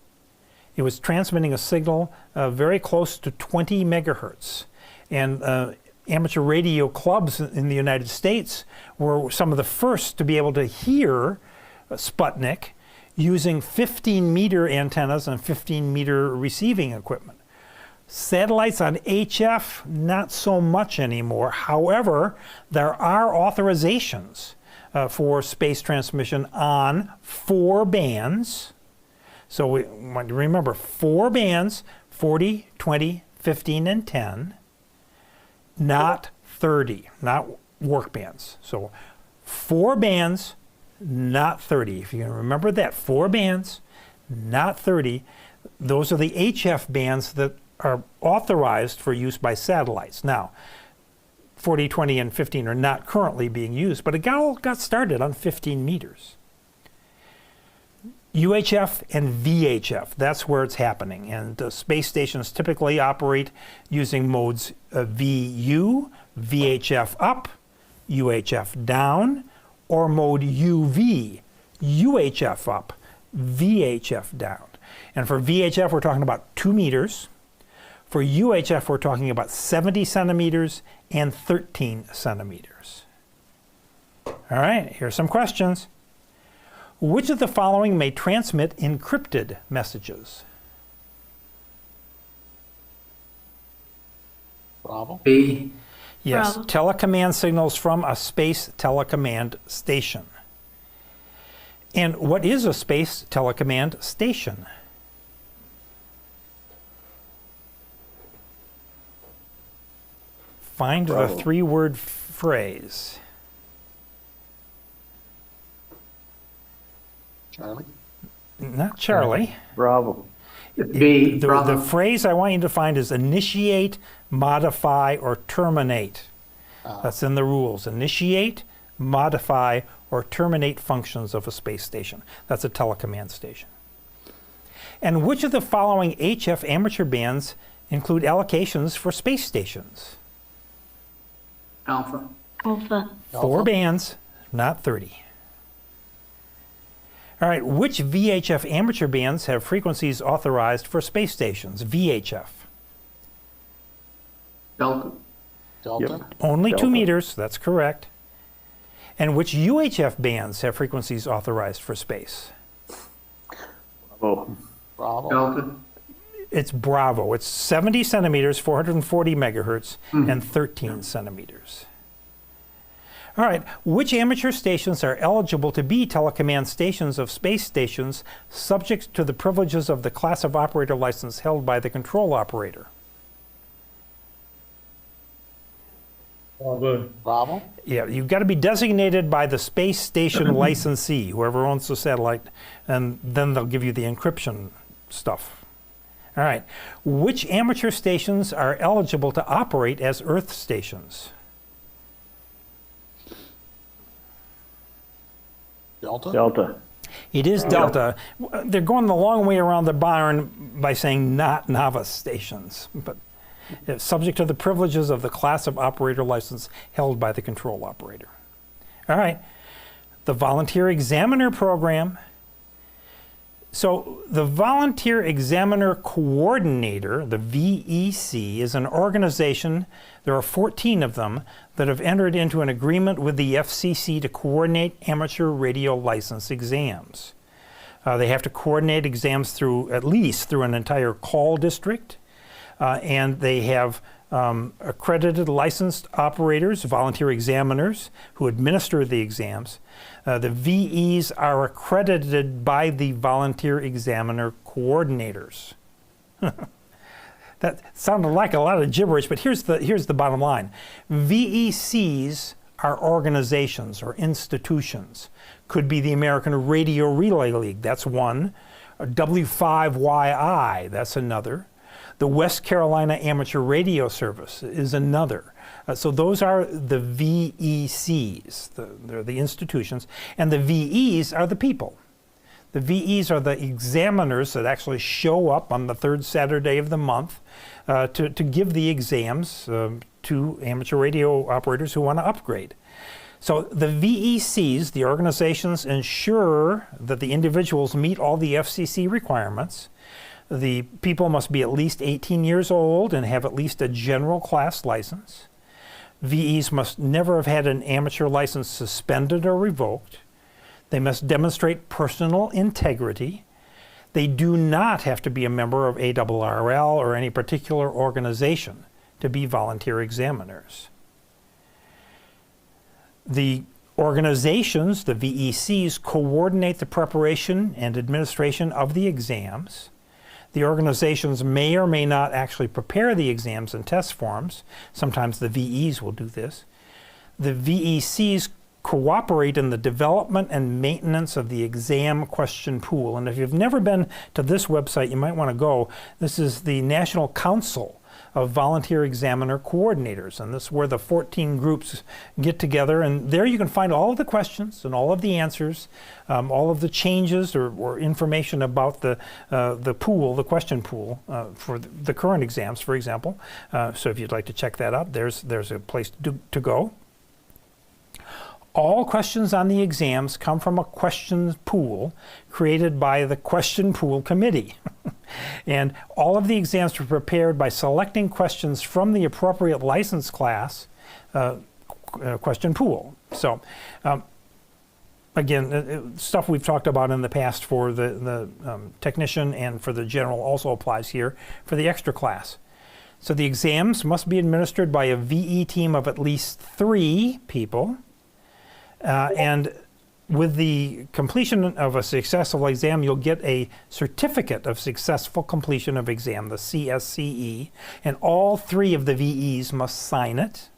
it was transmitting a signal very close to 20 megahertz. And amateur radio clubs in the United States were some of the first to be able to hear Sputnik using 15-meter antennas and 15-meter receiving equipment. Satellites on HF, not so much anymore. However, there are authorizations for space transmission on 4 bands. So we want to remember 4 bands, 40, 20, 15, and 10. Not 30, not work bands. So 4 bands, not 30. If you can remember that, 4 bands, not 30. Those are the HF bands that are authorized for use by satellites. Now, 40, 20, and 15 are not currently being used, but it all got started on 15 meters. UHF and VHF, that's where it's happening. And space stations typically operate using modes VU, VHF up, UHF down, or mode UV, UHF up, VHF down. And for VHF, we're talking about 2 meters. For UHF, we're talking about 70 centimeters and 13 centimeters. All right, here's some questions. Which of the following may transmit encrypted messages? Bravo. B. Yes, Bravo. telecommand signals from a space telecommand station. And what is a space telecommand station? Find the Bravo. 3-word phrase. Charlie? Not Charlie. Bravo. B. The Bravo. phrase I want you to find is initiate, modify, or terminate. That's in the rules. Initiate, modify, or terminate functions of a space station. That's a telecommand station. And which of the following HF amateur bands include allocations for space stations? Alpha. Alpha. 4 bands, not 30. All right, which VHF amateur bands have frequencies authorized for space stations? VHF. Delta. Delta? Yep. Only 2 Delta. meters, that's correct. And which UHF bands have frequencies authorized for space? Bravo. Bravo. Delta. It's Bravo. It's 70 centimeters, 440 megahertz, and 13 centimeters. All right, which amateur stations are eligible to be telecommand stations of space stations subject to the privileges of the class of operator license held by the control operator? Bravo? Yeah, you've got to be designated by the space station licensee, whoever owns the satellite, and then they'll give you the encryption stuff. All right, which amateur stations are eligible to operate as Earth stations? Delta? Delta. It is Delta. They're going the long way around the barn by saying not novice stations, but it's subject to the privileges of the class of operator license held by the control operator. All right, the Volunteer Examiner Program. So the Volunteer Examiner Coordinator, the VEC, is an organization, there are 14 of them, that have entered into an agreement with the FCC to coordinate amateur radio license exams. They have to coordinate exams at least through an entire call district, and they have accredited licensed operators, volunteer examiners, who administer the exams. The VEs are accredited by the Volunteer Examiner Coordinators. That sounded like a lot of gibberish, but here's the bottom line. VECs are organizations or institutions. Could be the American Radio Relay League, that's one. W5YI, that's another. The West Carolina Amateur Radio Service is another. So those are the VECs, they're the institutions, and the VEs are the people. The VEs are the examiners that actually show up on the third Saturday of the month to give the exams to amateur radio operators who want to upgrade. So the VECs, the organizations, ensure that the individuals meet all the FCC requirements. The people must be at least 18 years old and have at least a general class license. VEs must never have had an amateur license suspended or revoked. They must demonstrate personal integrity. They do not have to be a member of ARRL or any particular organization to be volunteer examiners. The organizations, the VECs, coordinate the preparation and administration of the exams. The organizations may or may not actually prepare the exams and test forms. Sometimes the VEs will do this. The VECs cooperate in the development and maintenance of the exam question pool. And if you've never been to this website, you might want to go. This is the National Council of Volunteer Examiner Coordinators, and this is where the 14 groups get together, and there you can find all of the questions and all of the answers, all of the changes or information about the pool, the question pool for the current exams, for example. So if you'd like to check that out, there's a place to go. All questions on the exams come from a questions pool created by the Question Pool Committee. And all of the exams are prepared by selecting questions from the appropriate license class question pool. So again, stuff we've talked about in the past for the technician and for the general also applies here for the extra class. So the exams must be administered by a VE team of at least 3 people. And with the completion of a successful exam, you'll get a certificate of successful completion of exam, the CSCE, and all 3 of the VEs must sign it.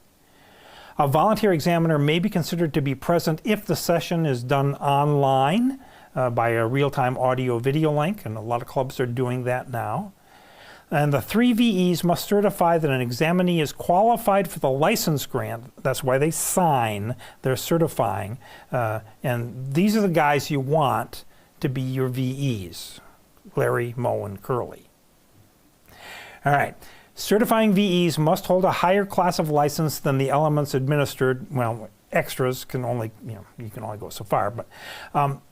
A volunteer examiner may be considered to be present if the session is done online by a real-time audio-video link, and a lot of clubs are doing that now. And the 3 VEs must certify that an examinee is qualified for the license grant. That's why they sign, they're certifying. And these are the guys you want to be your VEs, Larry, Mo, and Curly. All right, certifying VEs must hold a higher class of license than the elements administered. Well, extras can only, you can only go so far, but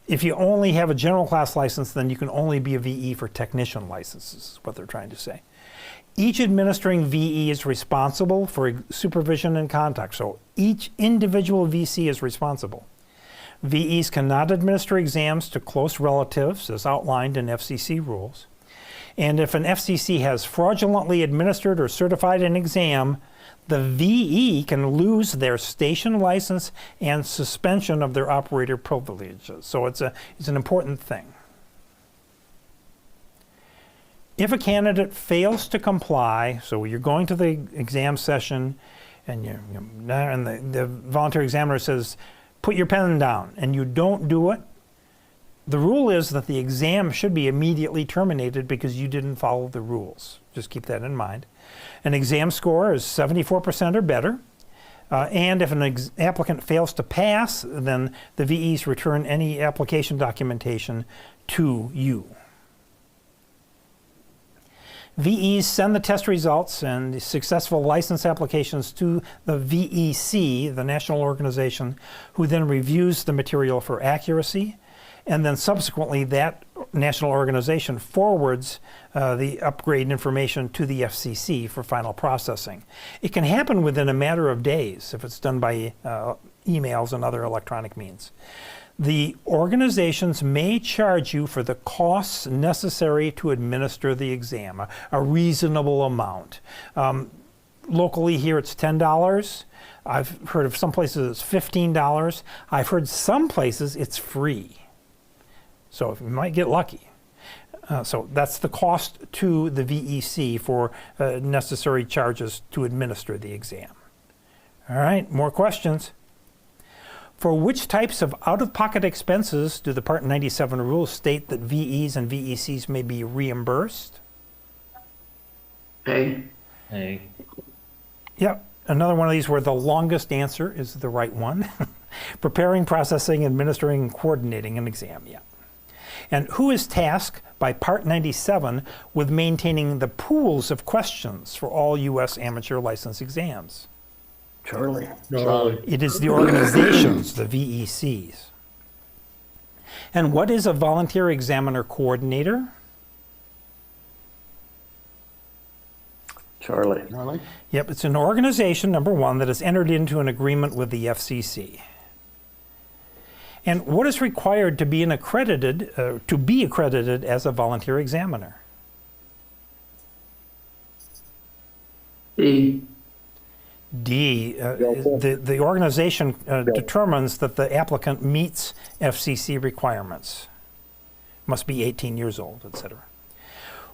if you only have a general class license, then you can only be a VE for technician licenses, is what they're trying to say. Each administering VE is responsible for supervision and contact, so each individual VC is responsible. VEs cannot administer exams to close relatives, as outlined in FCC rules. And if an FCC has fraudulently administered or certified an exam, the VE can lose their station license and suspension of their operator privileges. So it's an important thing. If a candidate fails to comply, so you're going to the exam session and the volunteer examiner says, put your pen down, and you don't do it, the rule is that the exam should be immediately terminated because you didn't follow the rules. Just keep that in mind. An exam score is 74% or better. And if an applicant fails to pass, then the VEs return any application documentation to you. VEs send the test results and the successful license applications to the VEC, the national organization, who then reviews the material for accuracy. And then subsequently, that national organization forwards the upgrade information to the FCC for final processing. It can happen within a matter of days if it's done by emails and other electronic means. The organizations may charge you for the costs necessary to administer the exam, a reasonable amount. Locally here it's $10. I've heard of some places it's $15. I've heard some places it's free. So you might get lucky. So that's the cost to the VEC for necessary charges to administer the exam. All right, more questions. For which types of out-of-pocket expenses do the Part 97 rules state that VEs and VECs may be reimbursed? A. A. Yep, another one of these where the longest answer is the right one. Preparing, processing, administering, and coordinating an exam, yeah. And who is tasked by Part 97 with maintaining the pools of questions for all U.S. amateur license exams? Charlie. It is the organizations, the VECs. And what is a volunteer examiner coordinator? Charlie. Yep, it's an organization, number one, that has entered into an agreement with the FCC. And what is required to be accredited as a volunteer examiner? D. D. The organization determines that the applicant meets FCC requirements. Must be 18 years old, etc.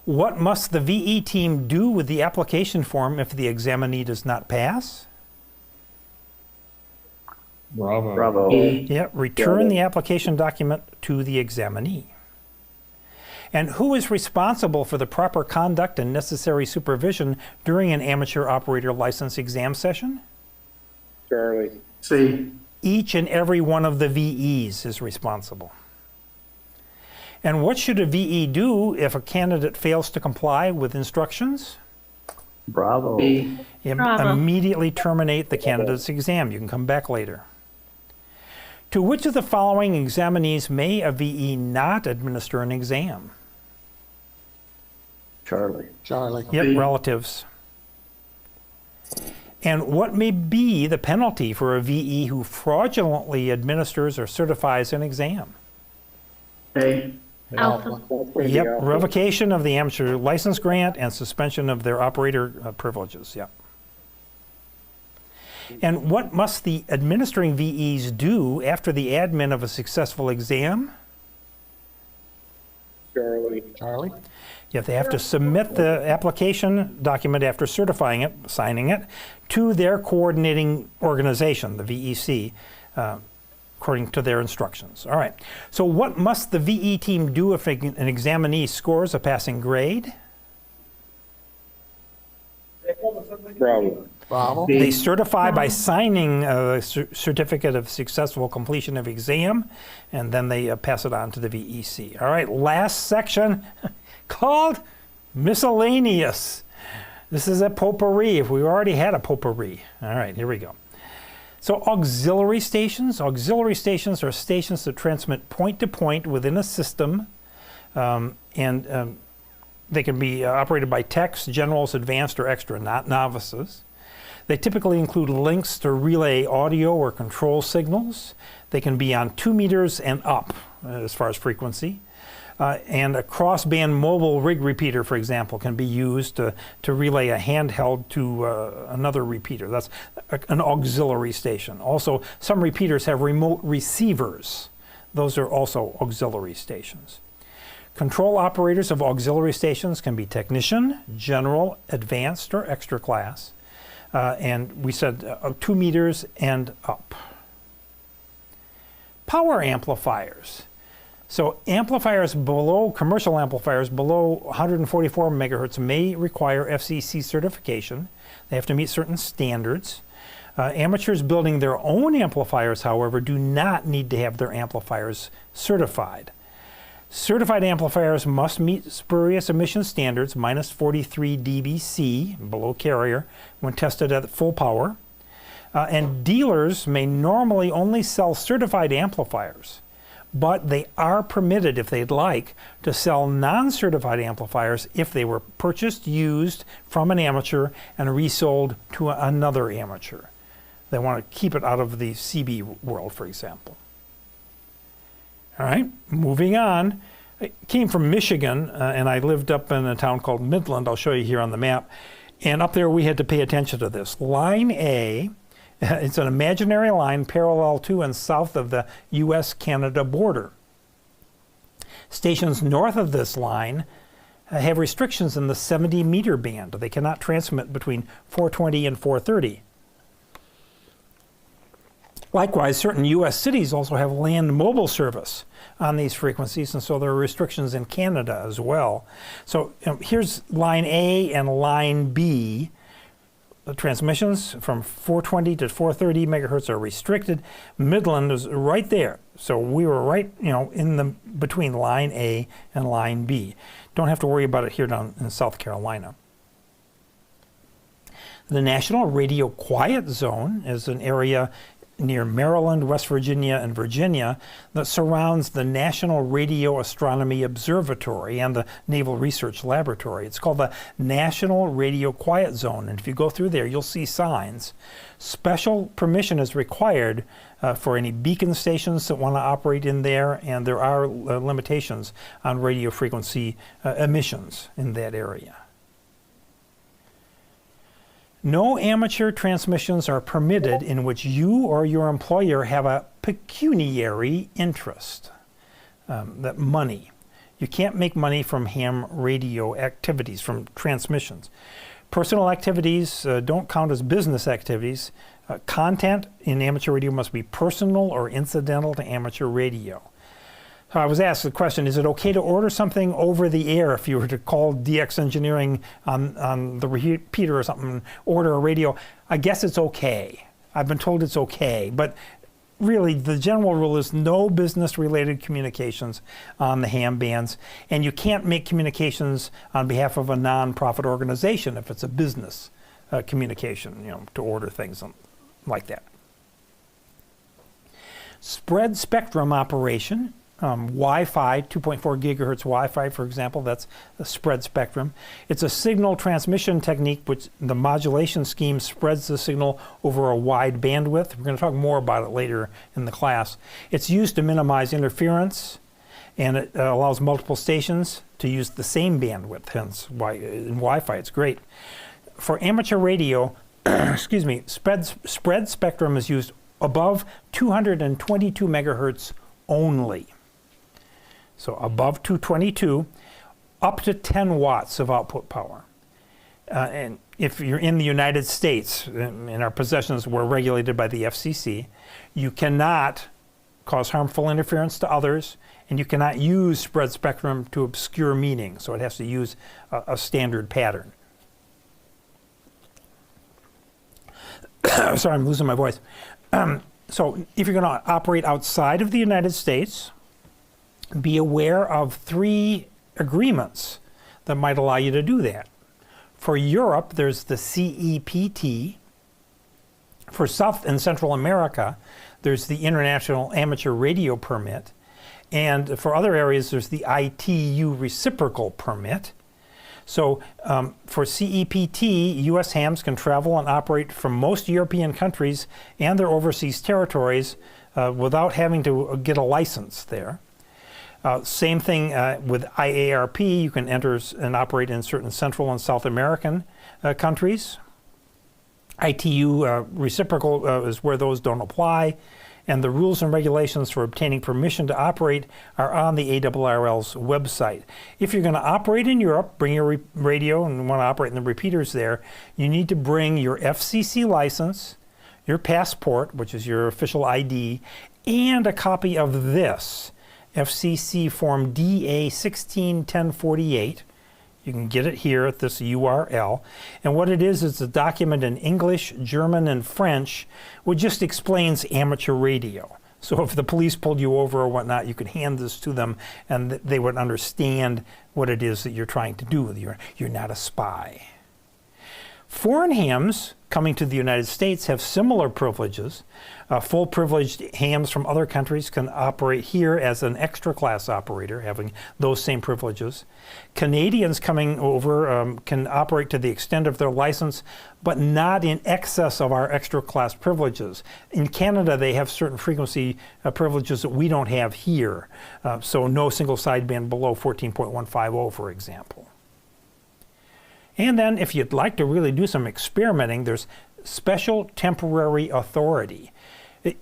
What must the VE team do with the application form if the examinee does not pass? Bravo. Bravo. Yeah, return the application document to the examinee. And who is responsible for the proper conduct and necessary supervision during an amateur operator license exam session? Charlie. C. Each and every one of the VEs is responsible. And what should a VE do if a candidate fails to comply with instructions? Bravo. B. Bravo. Immediately terminate the candidate's exam. You can come back later. To which of the following examinees may a VE not administer an exam? Charlie. Yep, B. relatives. And what may be the penalty for a VE who fraudulently administers or certifies an exam? A. Alpha. Yep, revocation of the amateur license grant and suspension of their operator privileges, yep. And what must the administering VEs do after the admin of a successful exam? Charlie. Yet they have to submit the application document after certifying it, signing it, to their coordinating organization, the VEC, according to their instructions. All right. So what must the VE team do if an examinee scores a passing grade? Bravo. B. They certify by signing a certificate of successful completion of exam, and then they pass it on to the VEC. All right, last section called Miscellaneous. This is a potpourri. If we already had a potpourri. All right, here we go. So auxiliary stations. Auxiliary stations are stations that transmit point to point within a system, and they can be operated by techs, generals, advanced, or extra, not novices. They typically include links to relay audio or control signals. They can be on 2 meters and up as far as frequency. And a crossband mobile rig repeater, for example, can be used to relay a handheld to another repeater. That's an auxiliary station. Also, some repeaters have remote receivers. Those are also auxiliary stations. Control operators of auxiliary stations can be technician, general, advanced, or extra class. And we said 2 meters and up. Power amplifiers. So amplifiers below, commercial amplifiers below 144 megahertz may require FCC certification. They have to meet certain standards. Amateurs building their own amplifiers, however, do not need to have their amplifiers certified. Certified amplifiers must meet spurious emission standards, minus 43 dBc, below carrier, when tested at full power. And dealers may normally only sell certified amplifiers, but they are permitted, if they'd like, to sell non-certified amplifiers if they were purchased used from an amateur and resold to another amateur. They want to keep it out of the CB world, for example. All right, moving on. I came from Michigan, and I lived up in a town called Midland. I'll show you here on the map. And up there we had to pay attention to this. Line A, it's an imaginary line parallel to and south of the US-Canada border. Stations north of this line have restrictions in the 70-meter band. They cannot transmit between 420 and 430. Likewise, certain U.S. cities also have land mobile service on these frequencies, and so there are restrictions in Canada as well. So here's line A and line B. The transmissions from 420 to 430 megahertz are restricted. Midland is right there. So we were right, in the between line A and line B. Don't have to worry about it here down in South Carolina. The National Radio Quiet Zone is an area near Maryland, West Virginia, and Virginia that surrounds the National Radio Astronomy Observatory and the Naval Research Laboratory. It's called the National Radio Quiet Zone, and if you go through there, you'll see signs. Special permission is required for any beacon stations that want to operate in there, and there are limitations on radio frequency emissions in that area. No amateur transmissions are permitted in which you or your employer have a pecuniary interest, that money. You can't make money from ham radio activities, from transmissions. Personal activities don't count as business activities. Content in amateur radio must be personal or incidental to amateur radio. So I was asked the question, is it okay to order something over the air if you were to call DX Engineering on the repeater or something, order a radio? I guess it's okay. I've been told it's okay. But really, the general rule is no business-related communications on the ham bands. And you can't make communications on behalf of a non-profit organization if it's a business communication, to order things like that. Spread spectrum operation. Wi-Fi, 2.4 gigahertz Wi-Fi, for example, that's a spread spectrum. It's a signal transmission technique which the modulation scheme spreads the signal over a wide bandwidth. We're going to talk more about it later in the class. It's used to minimize interference, and it allows multiple stations to use the same bandwidth, hence why in Wi-Fi it's great. For amateur radio, excuse me, spread spectrum is used above 222 megahertz only. So above 222, up to 10 watts of output power. And if you're in the United States, and our possessions were regulated by the FCC, you cannot cause harmful interference to others, and you cannot use spread spectrum to obscure meaning. So it has to use a standard pattern. Sorry, I'm losing my voice. So if you're going to operate outside of the United States, be aware of 3 agreements that might allow you to do that. For Europe, there's the CEPT. For South and Central America, there's the International Amateur Radio Permit. And for other areas, there's the ITU Reciprocal Permit. So for CEPT, U.S. hams can travel and operate from most European countries and their overseas territories without having to get a license there. Same thing with IARP. You can enter and operate in certain Central and South American countries. ITU reciprocal is where those don't apply. And the rules and regulations for obtaining permission to operate are on the ARRL's website. If you're going to operate in Europe, bring your radio and want to operate in the repeaters there, you need to bring your FCC license, your passport, which is your official ID, and a copy of this. FCC Form DA 161048. You can get it here at this URL. And what it is a document in English, German, and French, which just explains amateur radio. So if the police pulled you over or whatnot, you could hand this to them and they would understand what it is that you're trying to do. You're not a spy. Foreign hams coming to the United States have similar privileges. Full privileged hams from other countries can operate here as an extra class operator, having those same privileges. Canadians coming over can operate to the extent of their license, but not in excess of our extra class privileges. In Canada, they have certain frequency privileges that we don't have here. So no single sideband below 14.150, for example. And then if you'd like to really do some experimenting, there's special temporary authority.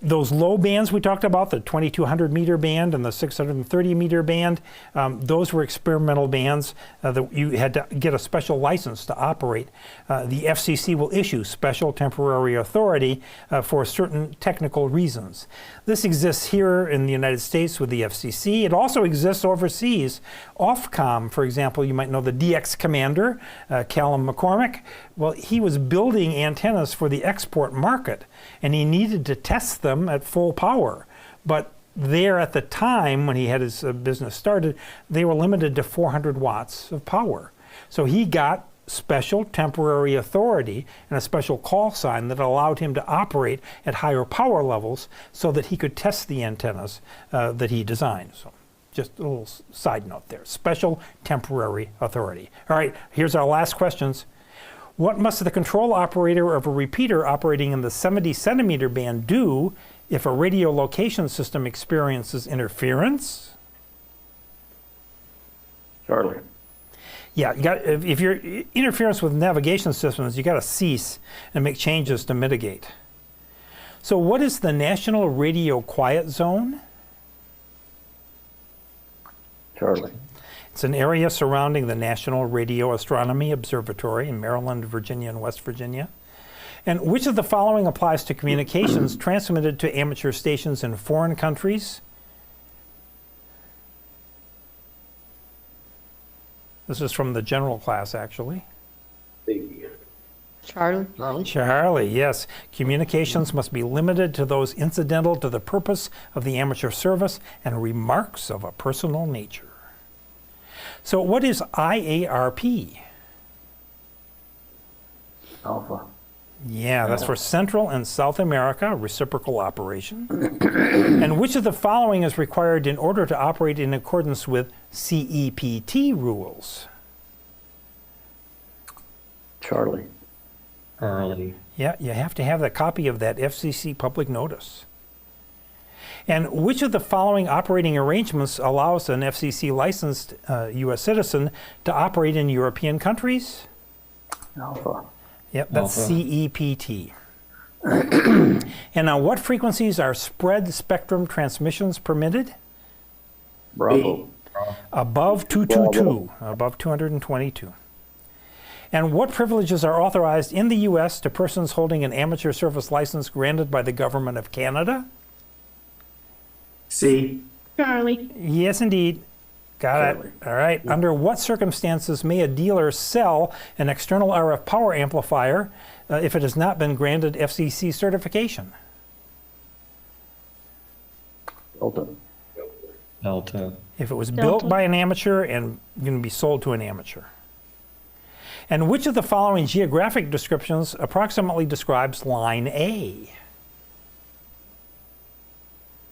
Those low bands we talked about, the 2200 meter band and the 630 meter band, those were experimental bands that you had to get a special license to operate. The FCC will issue special temporary authority for certain technical reasons. This exists here in the United States with the FCC. It also exists overseas. Ofcom, for example, you might know the DX commander, Callum McCormick. Well, he was building antennas for the export market, and he needed to test them at full power. But there at the time, when he had his business started, they were limited to 400 watts of power. So he got special temporary authority and a special call sign that allowed him to operate at higher power levels so that he could test the antennas that he designed. So just a little side note there. Special temporary authority. All right, here's our last questions. What must the control operator of a repeater operating in the 70 centimeter band do if a radio location system experiences interference? Charlie. Yeah, if you're interference with navigation systems, you got to cease and make changes to mitigate. So what is the National Radio Quiet Zone? Charlie. It's an area surrounding the National Radio Astronomy Observatory in Maryland, Virginia, and West Virginia. And which of the following applies to communications transmitted to amateur stations in foreign countries? This is from the general class, actually. Charlie? Charlie, yes. Communications must be limited to those incidental to the purpose of the amateur service and remarks of a personal nature. So what is IARP? Alpha. Yeah, that's for Central and South America, reciprocal operation. And which of the following is required in order to operate in accordance with CEPT rules? Charlie. Yeah, you have to have a copy of that FCC public notice. And which of the following operating arrangements allows an FCC licensed U.S. citizen to operate in European countries? Alpha. Yep, that's CEPT. And on what frequencies are spread spectrum transmissions permitted? Bravo. Above 222, above 222. And what privileges are authorized in the U.S. to persons holding an amateur service license granted by the government of Canada? C. Charlie? Yes, indeed. Got it. All right. Under what circumstances may a dealer sell an external RF power amplifier if it has not been granted FCC certification? Delta. If it was built by an amateur and going to be sold to an amateur. And which of the following geographic descriptions approximately describes line A?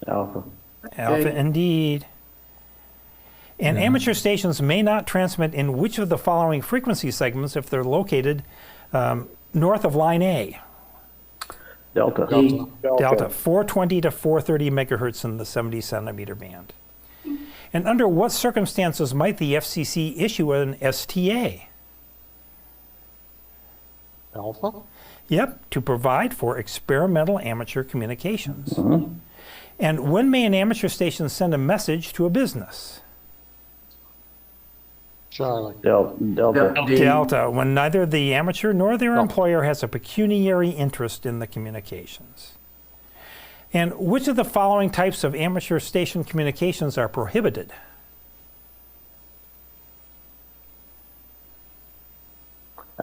Alpha. Alpha, indeed. And amateur stations may not transmit in which of the following frequency segments if they're located north of line A? Delta. Delta, 420 to 430 megahertz in the 70 centimeter band. And under what circumstances might the FCC issue an STA? Alpha? Yep, to provide for experimental amateur communications. And when may an amateur station send a message to a business? Charlie. Delta. D. Delta, when neither the amateur nor their employer has a pecuniary interest in the communications. And which of the following types of amateur station communications are prohibited?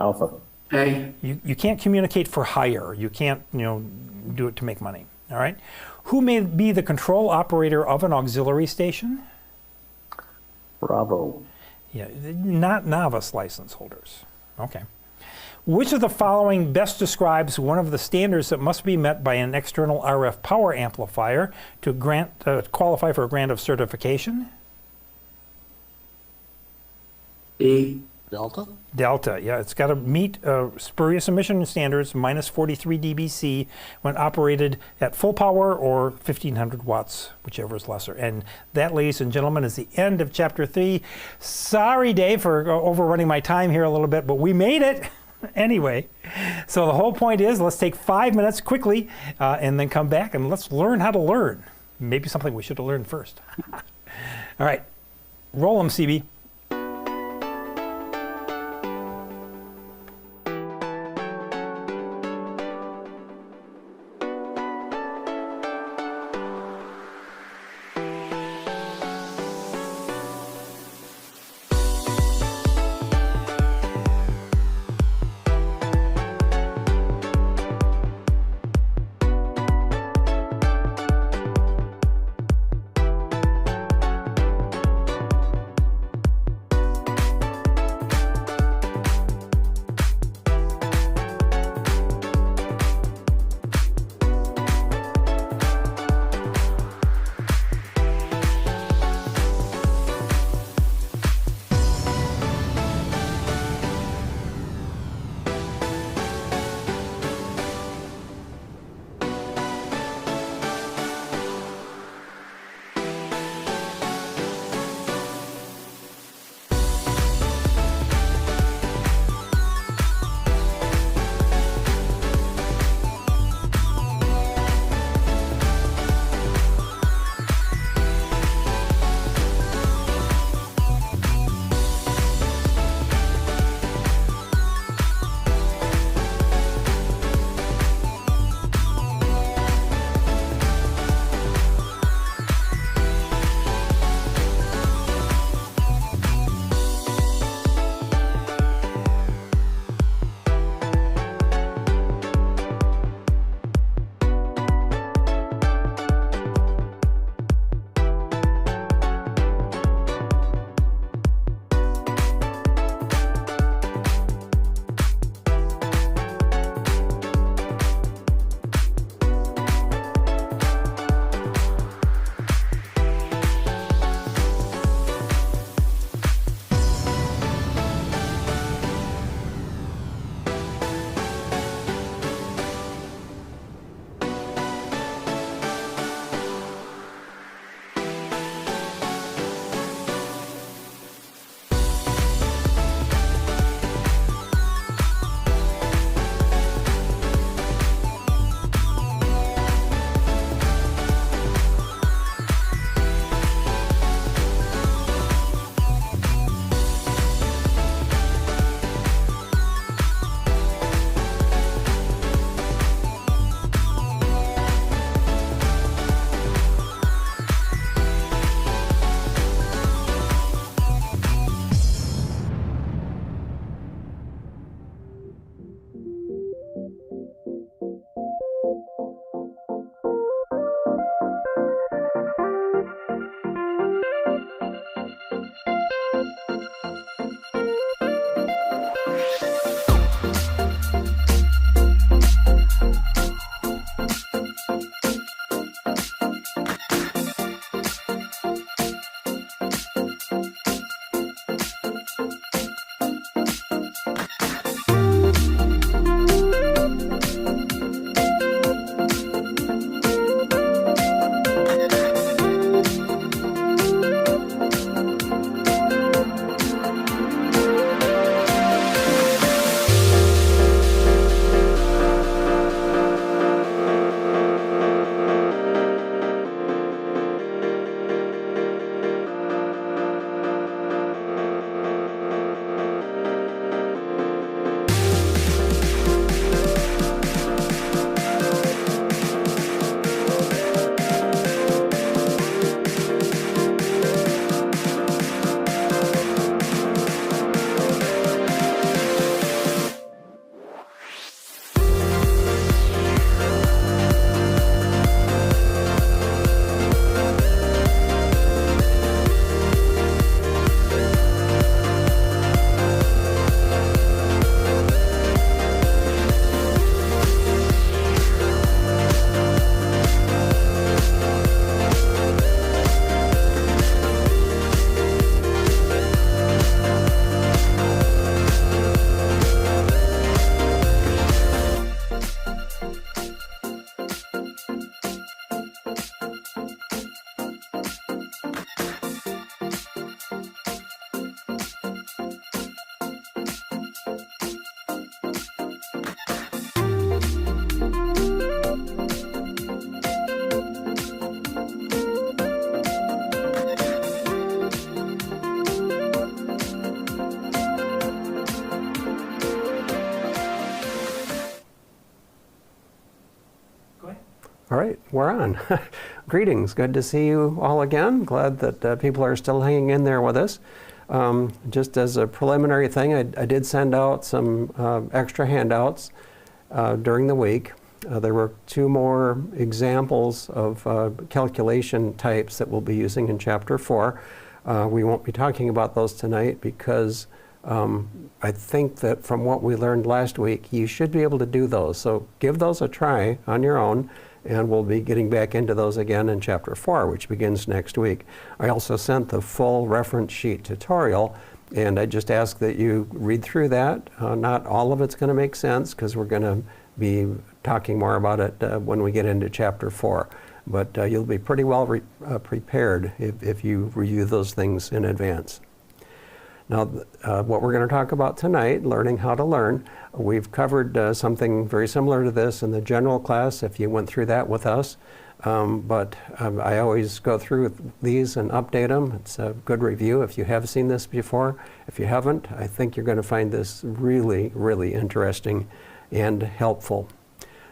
Alpha. A, You can't communicate for hire. You can't, do it to make money. All right. Who may be the control operator of an auxiliary station? Bravo. Yeah, not novice license holders. Okay. Which of the following best describes one of the standards that must be met by an external RF power amplifier to qualify for a grant of certification? D, Delta? Delta, yeah, it's got to meet spurious emission standards, minus 43 dBc, when operated at full power or 1500 watts, whichever is lesser. And that, ladies and gentlemen, is the end of Chapter 3. Sorry, Dave, for overrunning my time here a little bit, but we made it anyway. So the whole point is, let's take 5 minutes quickly and then come back and let's learn how to learn. Maybe something we should have learned first. All right, roll them, CB. right, we're on. Greetings, good to see you all again. Glad that people are still hanging in there with us. Just as a preliminary thing, I did send out some extra handouts during the week. There were 2 more examples of calculation types that we'll be using in Chapter 4. We won't be talking about those tonight because I think that from what we learned last week, you should be able to do those. So give those a try on your own, and we'll be getting back into those again in Chapter 4, which begins next week. I also sent the full reference sheet tutorial, and I just ask that you read through that. Not all of it's going to make sense because we're going to be talking more about it when we get into Chapter 4. But you'll be pretty well prepared if you review those things in advance. Now, what we're going to talk about tonight, learning how to learn, we've covered something very similar to this in the general class if you went through that with us. But I always go through these and update them. It's a good review if you have seen this before. If you haven't, I think you're going to find this really, really interesting and helpful.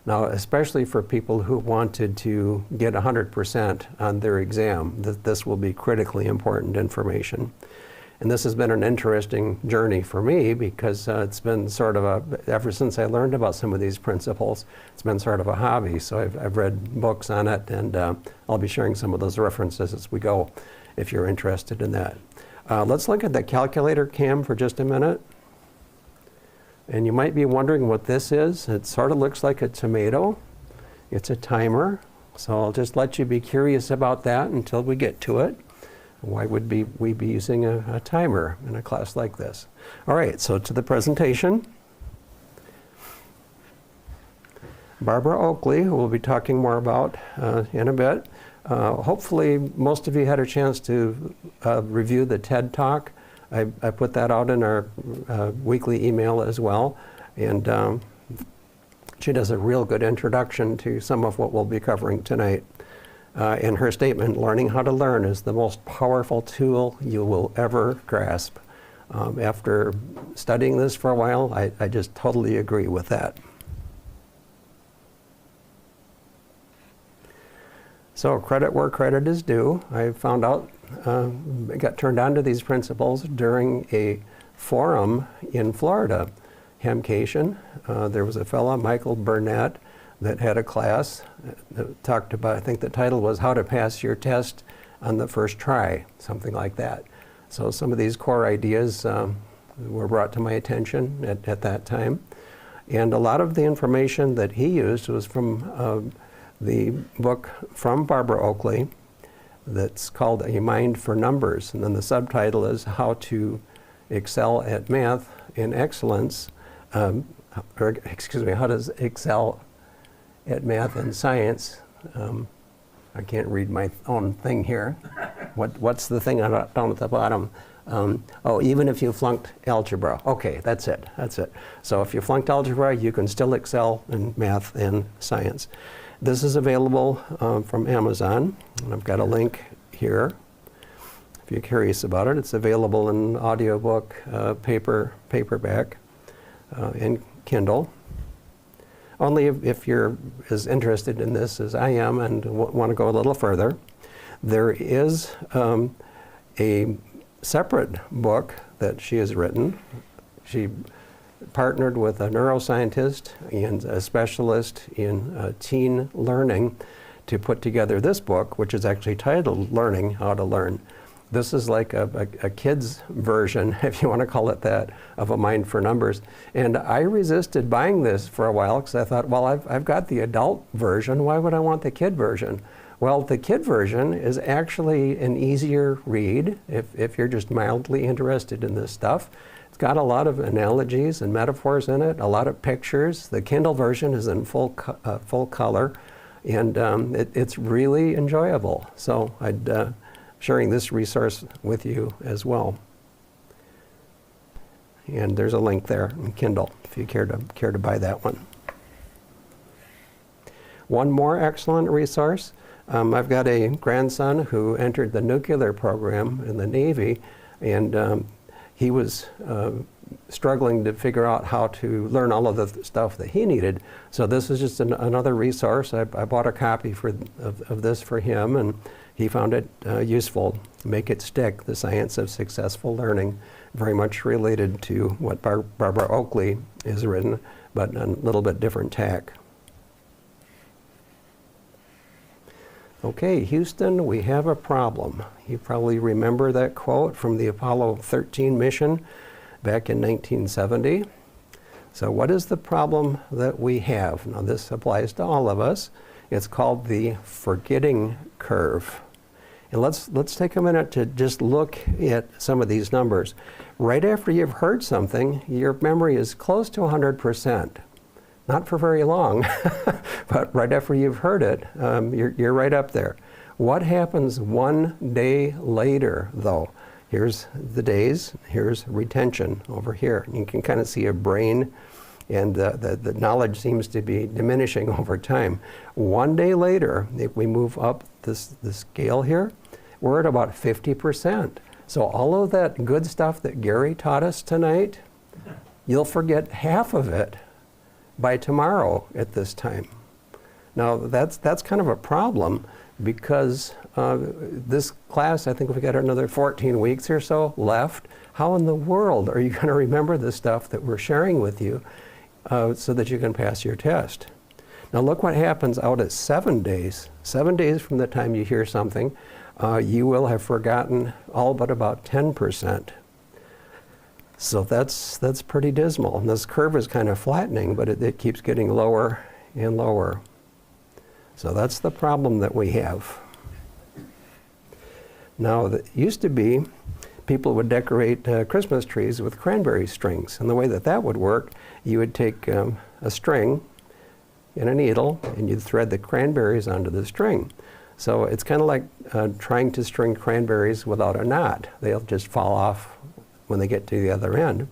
Now, especially for people who wanted to get 100% on their exam, this will be critically important information. And this has been an interesting journey for me because it's been sort of ever since I learned about some of these principles, it's been sort of a hobby. So I've read books on it, and I'll be sharing some of those references as we go if you're interested in that. Let's look at the calculator cam for just a minute. And you might be wondering what this is. It sort of looks like a tomato. It's a timer. So I'll just let you be curious about that until we get to it. Why would we be using a timer in a class like this? All right, so to the presentation. Barbara Oakley, who we'll be talking more about in a bit. Hopefully most of you had a chance to review the TED Talk. I put that out in our weekly email as well. And she does a real good introduction to some of what we'll be covering tonight. In her statement, learning how to learn is the most powerful tool you will ever grasp. After studying this for a while, I just totally agree with that. So credit where credit is due. I found out, I got turned on to these principles during a forum in Florida, Hamcation. There was a fellow, Michael Burnett, that had a class that talked about, I think the title was How to Pass Your Test on the First Try, something like that. So some of these core ideas were brought to my attention at that time. And a lot of the information that he used was from the book from Barbara Oakley that's called A Mind for Numbers. And then the subtitle is How to Excel at Math in Excellence, How to Excel at Math and Science. I can't read my own thing here. What's the thing down at the bottom? Oh, even if you flunked algebra. Okay, that's it. So if you flunked algebra, you can still excel in math and science. This is available from Amazon, and I've got a link here. If you're curious about it, it's available in audiobook, paperback, and Kindle. Only if you're as interested in this as I am and want to go a little further. There is a separate book that she has written. She partnered with a neuroscientist and a specialist in teen learning to put together this book, which is actually titled Learning How to Learn. This is like a kid's version, if you want to call it that, of A Mind for Numbers. And I resisted buying this for a while because I thought, well, I've got the adult version. Why would I want the kid version? Well, the kid version is actually an easier read if you're just mildly interested in this stuff. It's got a lot of analogies and metaphors in it, a lot of pictures. The Kindle version is in full color, and it's really enjoyable. So I'd sharing this resource with you as well. And there's a link there in Kindle if you care to buy that one. One more excellent resource. I've got a grandson who entered the nuclear program in the Navy, and he was struggling to figure out how to learn all of the stuff that he needed. So this is just another resource. I bought a copy of this for him, and he found it useful. Make It Stick, The Science of Successful Learning, very much related to what Barbara Oakley has written, but a little bit different tack. Okay, Houston, we have a problem. You probably remember that quote from the Apollo 13 mission back in 1970. So what is the problem that we have? Now this applies to all of us. It's called the forgetting curve. And let's take a minute to just look at some of these numbers. Right after you've heard something, your memory is close to 100%. Not for very long, but right after you've heard it, you're right up there. What happens one day later, though? Here's the days, here's retention over here. You can kind of see a brain, and the knowledge seems to be diminishing over time. One day later, if we move up the scale here, we're at about 50%. So all of that good stuff that Gary taught us tonight, you'll forget half of it by tomorrow at this time. Now that's kind of a problem, because this class, I think we've got another 14 weeks or so left. How in the world are you going to remember the stuff that we're sharing with you so that you can pass your test? Now look what happens out at 7 days. 7 days from the time you hear something, you will have forgotten all but about 10%. So that's pretty dismal. And this curve is kind of flattening, but it keeps getting lower and lower. So that's the problem that we have. Now, it used to be people would decorate Christmas trees with cranberry strings. And the way that would work, you would take a string and a needle, and you'd thread the cranberries onto the string. So it's kind of like trying to string cranberries without a knot. They'll just fall off when they get to the other end.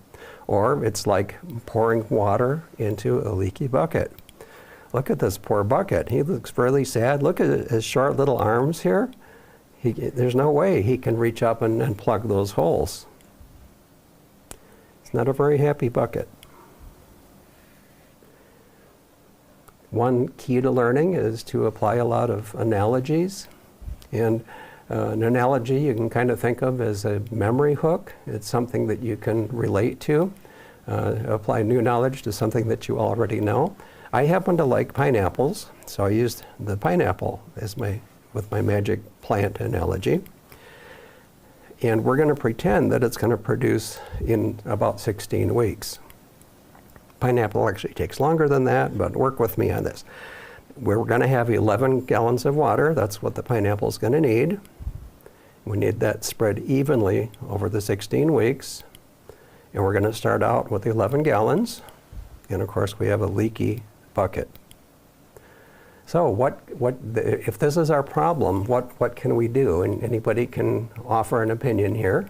Or it's like pouring water into a leaky bucket. Look at this poor bucket. He looks really sad. Look at his short little arms here. There's no way he can reach up and plug those holes. It's not a very happy bucket. One key to learning is to apply a lot of analogies. And an analogy you can kind of think of as a memory hook. It's something that you can relate to, apply new knowledge to something that you already know. I happen to like pineapples, so I used the pineapple as with my magic plant analogy. And we're going to pretend that it's going to produce in about 16 weeks. Pineapple actually takes longer than that, but work with me on this. We're going to have 11 gallons of water. That's what the pineapple is going to need. We need that spread evenly over the 16 weeks. And we're going to start out with 11 gallons. And of course, we have a leaky bucket. So if this is our problem, what can we do? And anybody can offer an opinion here.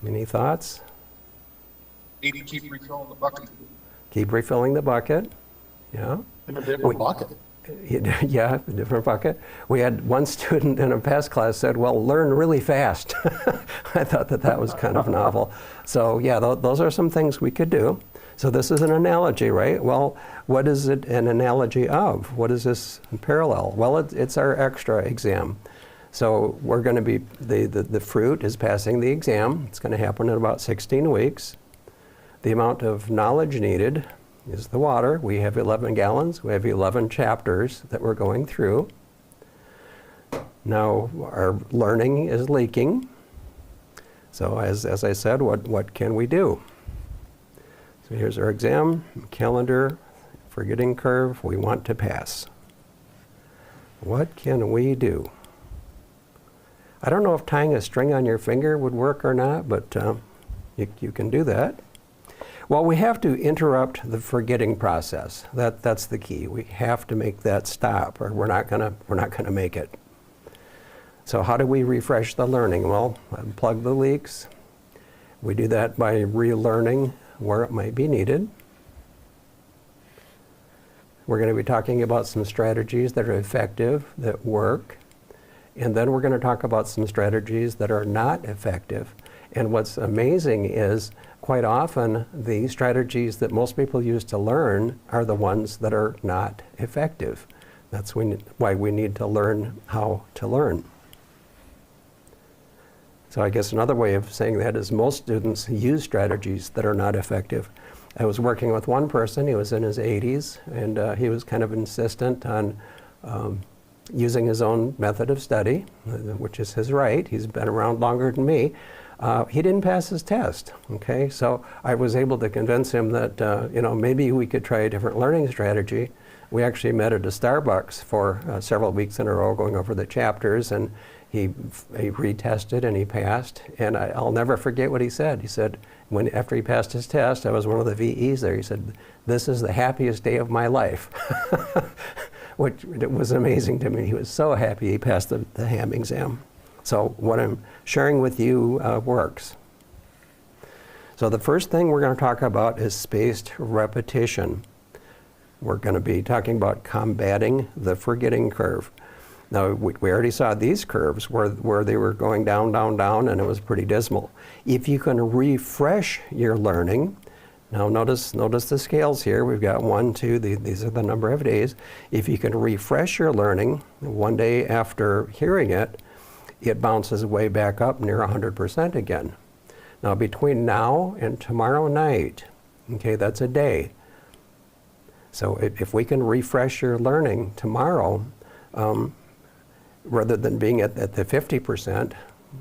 Any thoughts? Need to keep refilling the bucket. Keep refilling the bucket. Yeah. In a different bucket. Yeah, a different bucket. We had one student in a past class said, well, learn really fast. I thought that was kind of novel. So yeah, those are some things we could do. So this is an analogy, right? Well, what is it an analogy of? What is this parallel? Well, it's our extra exam. So we're going to be, the fruit is passing the exam. It's going to happen in about 16 weeks. The amount of knowledge needed is the water. We have 11 gallons. We have 11 chapters that we're going through. Now our learning is leaking. So as I said, what can we do? So here's our exam calendar, forgetting curve. We want to pass. What can we do? I don't know if tying a string on your finger would work or not, but you can do that. Well, we have to interrupt the forgetting process. That's the key. We have to make that stop, or we're not gonna make it. So how do we refresh the learning? Well, unplug the leaks. We do that by relearning where it might be needed. We're going to be talking about some strategies that are effective, that work. And then we're going to talk about some strategies that are not effective. And what's amazing is quite often the strategies that most people use to learn are the ones that are not effective. That's why we need to learn how to learn. So I guess another way of saying that is most students use strategies that are not effective. I was working with one person, he was in his 80s, and he was kind of insistent on using his own method of study, which is his right. He's been around longer than me. He didn't pass his test, okay? So I was able to convince him that, maybe we could try a different learning strategy. We actually met at a Starbucks for several weeks in a row going over the chapters, and he retested and he passed. And I'll never forget what he said. He said, after he passed his test, I was one of the VEs there, he said, "This is the happiest day of my life." Which was amazing to me. He was so happy he passed the ham exam. So what I'm sharing with you works. So the first thing we're going to talk about is spaced repetition. We're going to be talking about combating the forgetting curve. Now, we already saw these curves where they were going down, down, down, and it was pretty dismal. If you can refresh your learning, now notice the scales here. We've got 1, 2, these are the number of days. If you can refresh your learning one day after hearing it, it bounces way back up near 100% again. Now between now and tomorrow night, okay, that's a day. So if we can refresh your learning tomorrow, rather than being at the 50%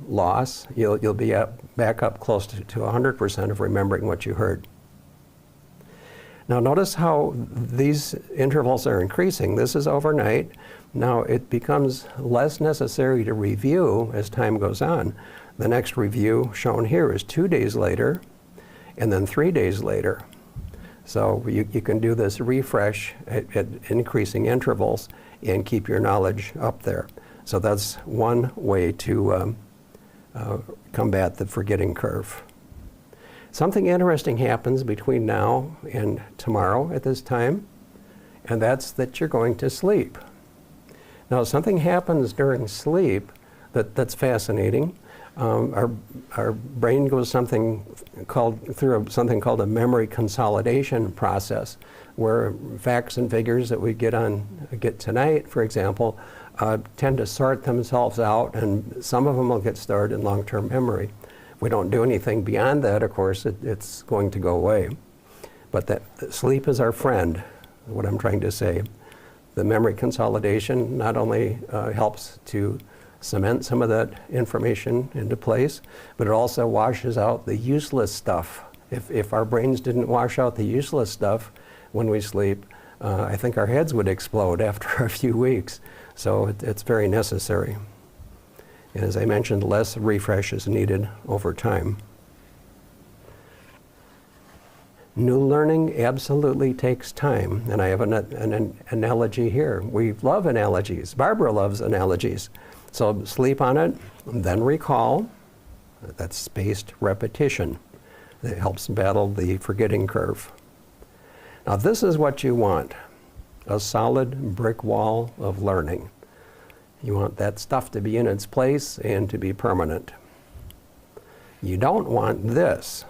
loss, you'll be back up close to 100% of remembering what you heard. Now notice how these intervals are increasing. This is overnight. Now it becomes less necessary to review as time goes on. The next review shown here is 2 days later, and then 3 days later. So you can do this refresh at increasing intervals and keep your knowledge up there. So that's one way to combat the forgetting curve. Something interesting happens between now and tomorrow at this time, and that's that you're going to sleep. Now, something happens during sleep that's fascinating. Our brain goes through something called a memory consolidation process, where facts and figures that we get tonight, for example, tend to sort themselves out, and some of them will get stored in long-term memory. If we don't do anything beyond that, of course, it's going to go away. But that sleep is our friend, what I'm trying to say. The memory consolidation not only helps to cement some of that information into place, but it also washes out the useless stuff. If our brains didn't wash out the useless stuff when we sleep, I think our heads would explode after a few weeks. So it's very necessary. And as I mentioned, less refresh is needed over time. New learning absolutely takes time, and I have an analogy here. We love analogies. Barbara loves analogies. So sleep on it, then recall. That's spaced repetition. It helps battle the forgetting curve. Now this is what you want, a solid brick wall of learning. You want that stuff to be in its place and to be permanent. You don't want this.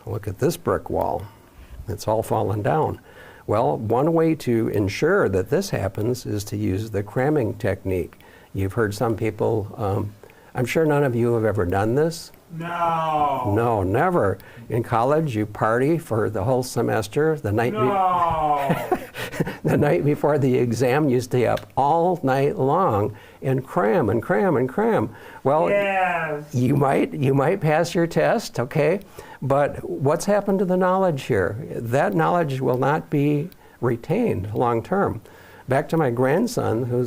Look at this brick wall. It's all fallen down. Well, one way to ensure that this happens is to use the cramming technique. You've heard some people, I'm sure none of you have ever done this. No. No, never. In college, you party for the whole semester. The night the night before the exam, you stay up all night long and cram and cram and cram. Well, yes. you might pass your test, okay? But what's happened to the knowledge here? That knowledge will not be retained long term. Back to my grandson, who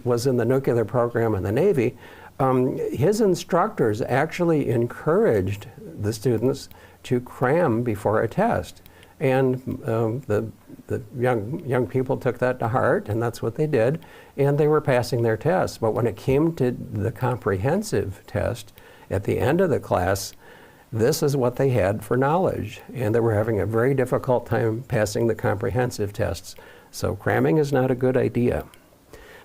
was in the nuclear program in the Navy, his instructors actually encouraged the students to cram before a test. And the young people took that to heart, and that's what they did, and they were passing their tests. But when it came to the comprehensive test, at the end of the class, this is what they had for knowledge, and they were having a very difficult time passing the comprehensive tests. So cramming is not a good idea.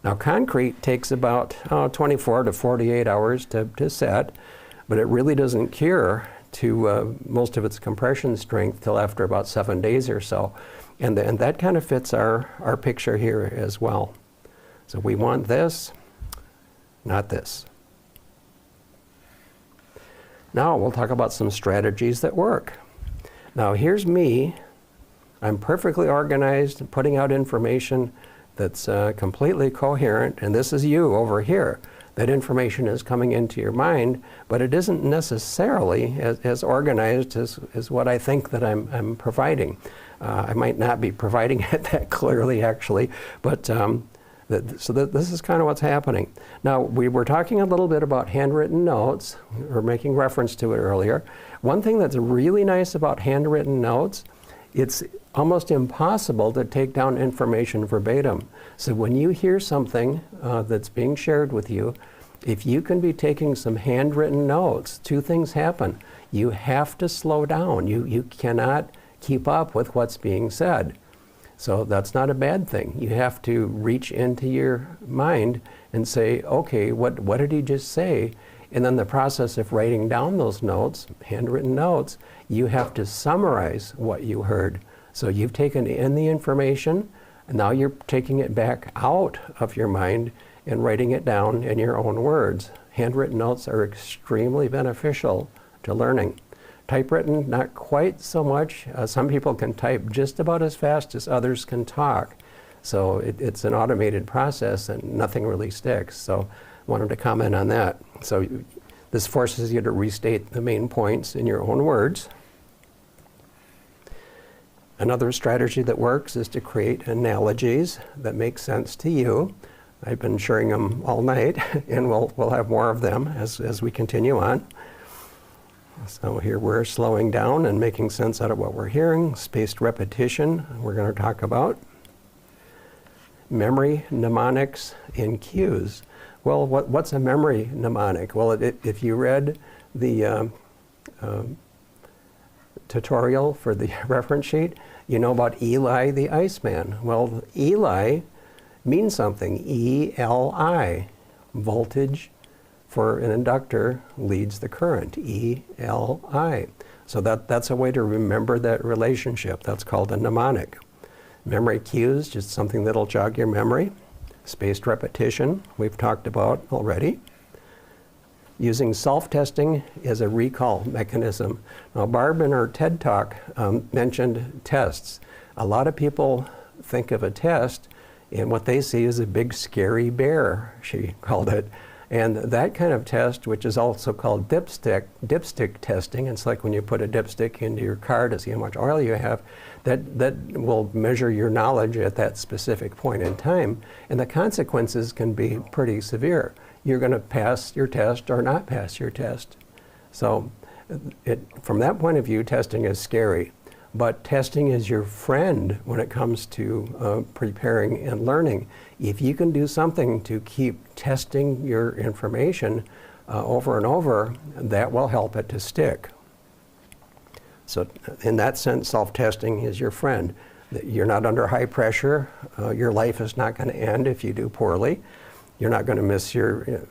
Now, concrete takes about 24 to 48 hours to set, but it really doesn't cure to most of its compression strength till after about 7 days or so. And that kind of fits our picture here as well. So we want this, not this. Now we'll talk about some strategies that work. Now here's me. I'm perfectly organized, putting out information that's completely coherent, and this is you over here. That information is coming into your mind, but it isn't necessarily as organized as what I think that I'm providing. I might not be providing it that clearly, actually, but this is kind of what's happening. Now, we were talking a little bit about handwritten notes, or making reference to it earlier. One thing that's really nice about handwritten notes, it's almost impossible to take down information verbatim. So when you hear something that's being shared with you, if you can be taking some handwritten notes, two things happen. You have to slow down. You cannot keep up with what's being said. So that's not a bad thing. You have to reach into your mind and say, okay, what did he just say? And then the process of writing down those notes, handwritten notes, you have to summarize what you heard. So you've taken in the information, and now you're taking it back out of your mind and writing it down in your own words. Handwritten notes are extremely beneficial to learning. Typewritten, not quite so much. Some people can type just about as fast as others can talk. So it's an automated process and nothing really sticks. So I wanted to comment on that. So this forces you to restate the main points in your own words. Another strategy that works is to create analogies that make sense to you. I've been sharing them all night, and we'll have more of them as we continue on. So here we're slowing down and making sense out of what we're hearing. Spaced repetition, we're going to talk about. Memory, mnemonics, and cues. Well, what's a memory mnemonic? Well, if you read the tutorial for the reference sheet, you know about Eli the Iceman. Well, Eli means something, E-L-I, voltage for an inductor leads the current, E-L-I. So that's a way to remember that relationship. That's called a mnemonic. Memory cues, just something that'll jog your memory. Spaced repetition, we've talked about already. Using self-testing as a recall mechanism. Now, Barb in her TED Talk mentioned tests. A lot of people think of a test, and what they see is a big scary bear, she called it. And that kind of test, which is also called dipstick testing, it's like when you put a dipstick into your car to see how much oil you have, that will measure your knowledge at that specific point in time. And the consequences can be pretty severe. You're going to pass your test or not pass your test. So from that point of view, testing is scary. But testing is your friend when it comes to preparing and learning. If you can do something to keep testing your information over and over, that will help it to stick. So in that sense, self-testing is your friend. You're not under high pressure. Your life is not going to end if you do poorly. You're not going to miss your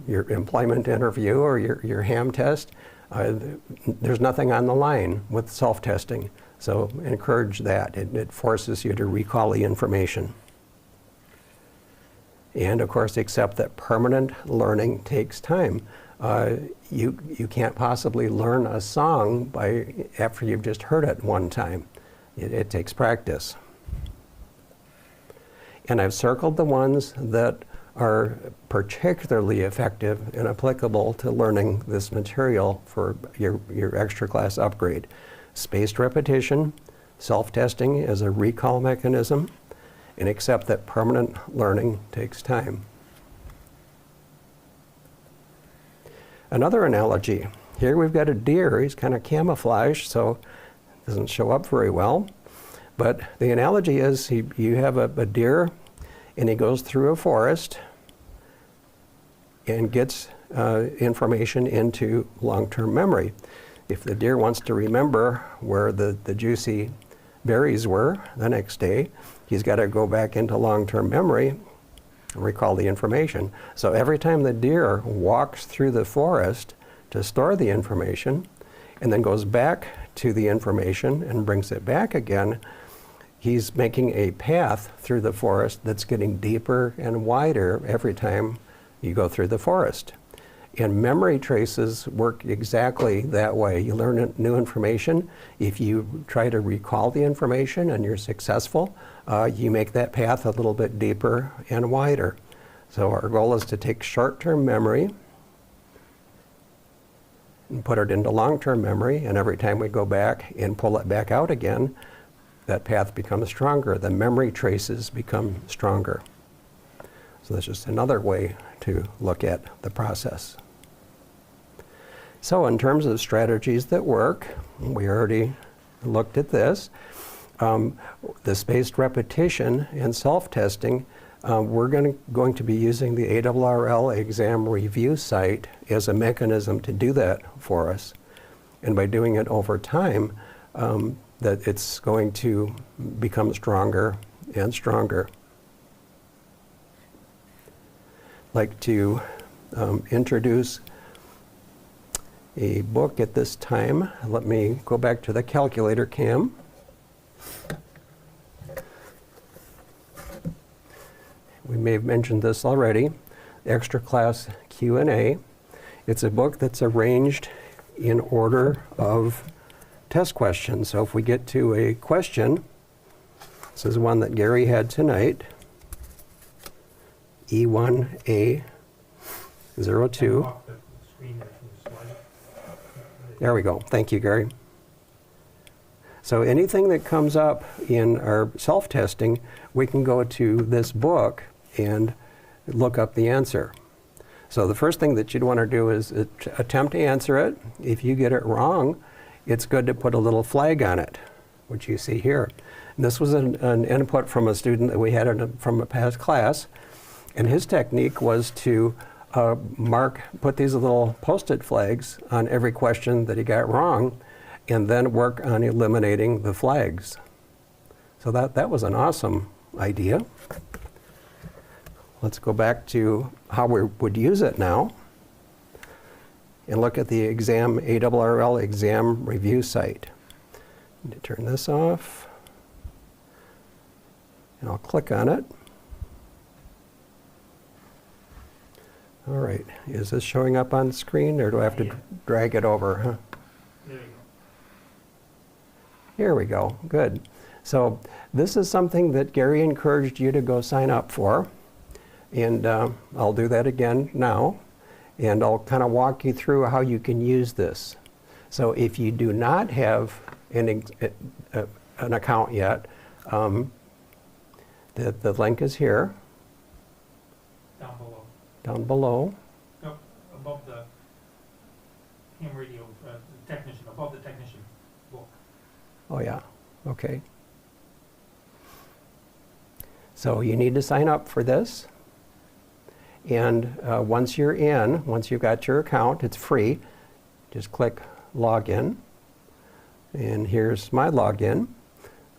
employment interview or your ham test. There's nothing on the line with self-testing. So encourage that. It forces you to recall the information. And of course, accept that permanent learning takes time. You can't possibly learn a song after you've just heard it one time. It takes practice. And I've circled the ones that are particularly effective and applicable to learning this material for your extra class upgrade. Spaced repetition, self-testing as a recall mechanism, and accept that permanent learning takes time. Another analogy. Here we've got a deer. He's kind of camouflaged, so doesn't show up very well. But the analogy is you have a deer, and he goes through a forest and gets information into long-term memory. If the deer wants to remember where the juicy berries were the next day, he's got to go back into long-term memory recall the information. So every time the deer walks through the forest to store the information and then goes back to the information and brings it back again, he's making a path through the forest that's getting deeper and wider every time you go through the forest. And memory traces work exactly that way. You learn new information. If you try to recall the information and you're successful, you make that path a little bit deeper and wider. So our goal is to take short-term memory and put it into long-term memory, and every time we go back and pull it back out again, that path becomes stronger. The memory traces become stronger. So that's just another way to look at the process. So in terms of strategies that work, we already looked at this. The spaced repetition and self-testing, we're going to be using the ARRL exam review site as a mechanism to do that for us. And by doing it over time, that it's going to become stronger and stronger. I'd like to introduce a book at this time. Let me go back to the calculator cam. We may have mentioned this already, Extra Class Q&A. It's a book that's arranged in order of test questions. So if we get to a question, this is one that Gary had tonight, E1A02. There we go. Thank you, Gary. So anything that comes up in our self-testing, we can go to this book and look up the answer. So the first thing that you'd want to do is attempt to answer it. If you get it wrong, it's good to put a little flag on it, which you see here. And this was an input from a student that we had from a past class, and his technique was to put these little Post-it flags on every question that he got wrong, and then work on eliminating the flags. So that was an awesome idea. Let's go back to how we would use it now and look at the exam, ARRL exam review site. I'm going to turn this off, and I'll click on it. All right, is this showing up on screen, or do I have to drag it over? Huh? There you go. Here we go, good. So this is something that Gary encouraged you to go sign up for, and I'll do that again now, and I'll kind of walk you through how you can use this. So if you do not have an account yet, the link is here. Down below. Down below. No, above the ham radio, the technician, above the technician book. Oh yeah, okay. So you need to sign up for this. And once you're in, once you've got your account, it's free. Just click Login. And here's my login.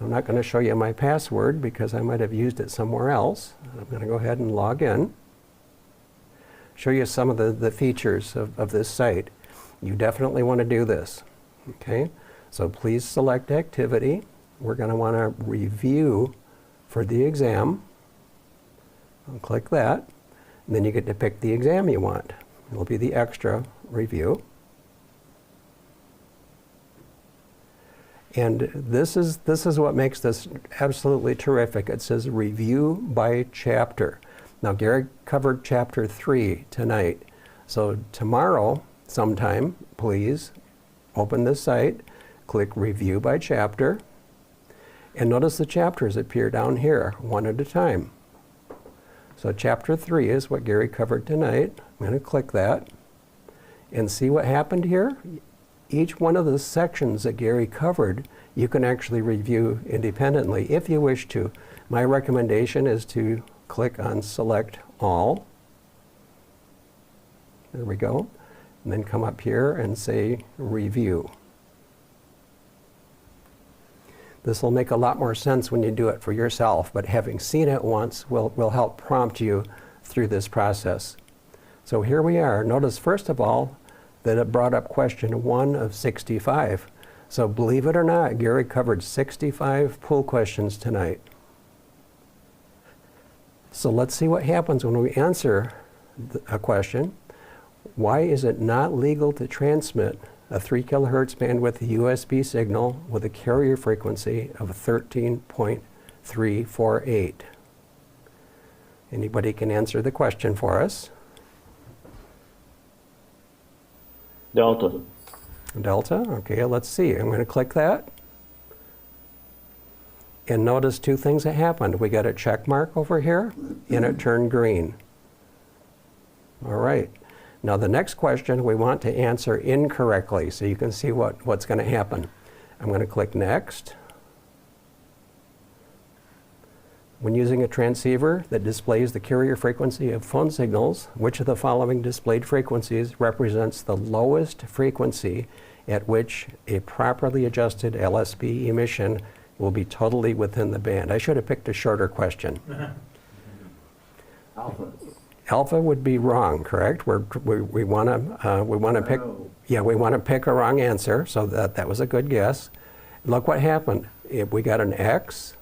I'm not going to show you my password because I might have used it somewhere else. I'm going to go ahead and log in. Show you some of the features of this site. You definitely want to do this. Okay? So please select activity. We're going to want to review for the exam. I'll click that. And then you get to pick the exam you want. It'll be the extra review. And this is what makes this absolutely terrific. It says review by chapter. Now Gary covered chapter 3 tonight. So tomorrow sometime, please open this site, click review by chapter, and notice the chapters appear down here, one at a time. So chapter 3 is what Gary covered tonight. I'm going to click that and see what happened here. Each one of the sections that Gary covered, you can actually review independently if you wish to. My recommendation is to click on Select All. There we go. And then come up here and say Review. This will make a lot more sense when you do it for yourself, but having seen it once will help prompt you through this process. So here we are. Notice first of all that it brought up question 1 of 65. So believe it or not, Gary covered 65 pool questions tonight. So let's see what happens when we answer a question. Why is it not legal to transmit a 3 kilohertz bandwidth USB signal with a carrier frequency of 13.348? Anybody can answer the question for us. Delta. Delta, okay, let's see. I'm going to click that. And notice 2 things that happened. We got a check mark over here, and it turned green. All right. Now the next question we want to answer incorrectly, so you can see what's going to happen. I'm going to click Next. When using a transceiver that displays the carrier frequency of phone signals, which of the following displayed frequencies represents the lowest frequency at which a properly adjusted LSB emission will be totally within the band? I should have picked a shorter question. Alpha. Alpha would be wrong, correct? We want to pick. Yeah, we want to pick a wrong answer. So that was a good guess. Look what happened. If we got an X,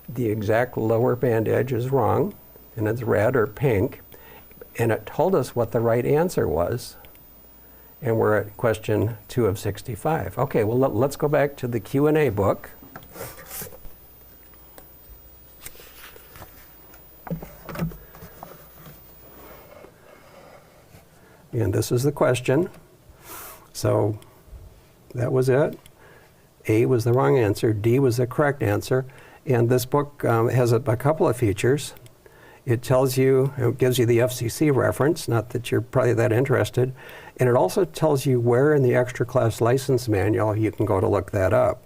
the exact lower band edge is wrong, and it's red or pink, and it told us what the right answer was. And we're at question 2 of 65. Okay, well let's go back to the Q&A book. And this is the question. So that was it. A was the wrong answer. D was the correct answer. And this book has a couple of features. It tells you, it gives you the FCC reference, not that you're probably that interested. And it also tells you where in the extra class license manual you can go to look that up.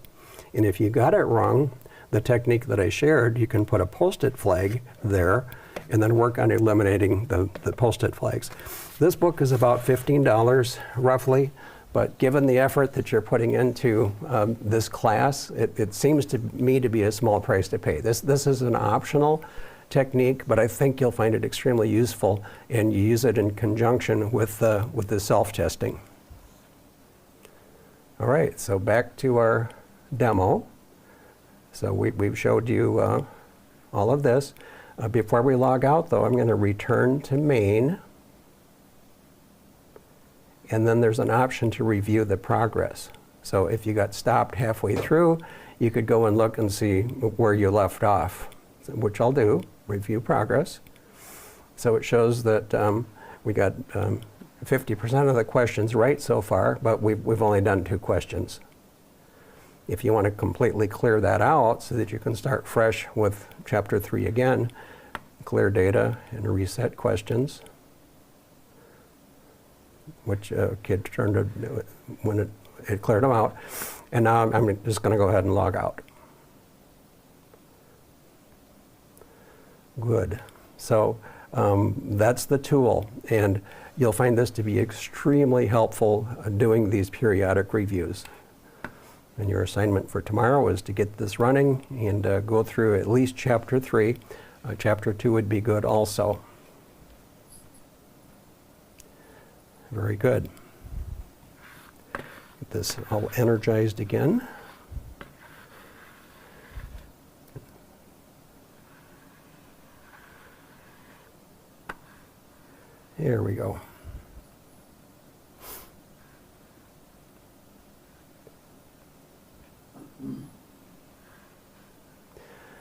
And if you got it wrong, the technique that I shared, you can put a post-it flag there and then work on eliminating the post-it flags. This book is about $15 roughly, but given the effort that you're putting into this class, it seems to me to be a small price to pay. This is an optional technique, but I think you'll find it extremely useful, and you use it in conjunction with the self-testing. All right, so back to our demo. So we've showed you all of this. Before we log out, though, I'm going to return to main. And then there's an option to review the progress. So if you got stopped halfway through, you could go and look and see where you left off, which I'll do, review progress. So it shows that we got 50% of the questions right so far, but we've only done 2 questions. If you want to completely clear that out so that you can start fresh with Chapter 3 again, clear data and reset questions, which Kid turned to when it cleared them out. And now I'm just going to go ahead and log out. Good. So that's the tool, and you'll find this to be extremely helpful doing these periodic reviews. And your assignment for tomorrow is to get this running and go through at least Chapter 3. Chapter 2 would be good also. Very good. Get this all energized again. Here we go.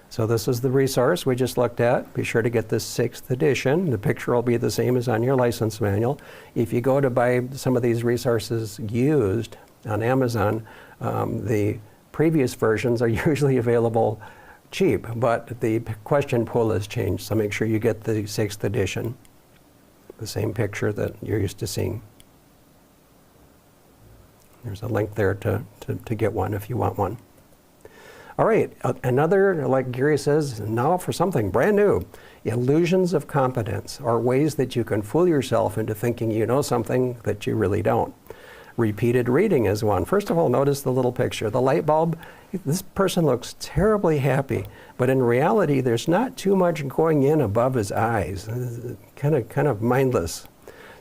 So this is the resource we just looked at. Be sure to get this 6th edition. The picture will be the same as on your license manual. If you go to buy some of these resources used on Amazon, the previous versions are usually available cheap, but the question pool has changed, so make sure you get the 6th edition, the same picture that you're used to seeing. There's a link there to get one if you want one. All right, another, like Gary says, now for something brand new. Illusions of competence are ways that you can fool yourself into thinking you know something that you really don't. Repeated reading is one. First of all, notice the little picture. The light bulb, this person looks terribly happy, but in reality, there's not too much going in above his eyes. Kind of mindless.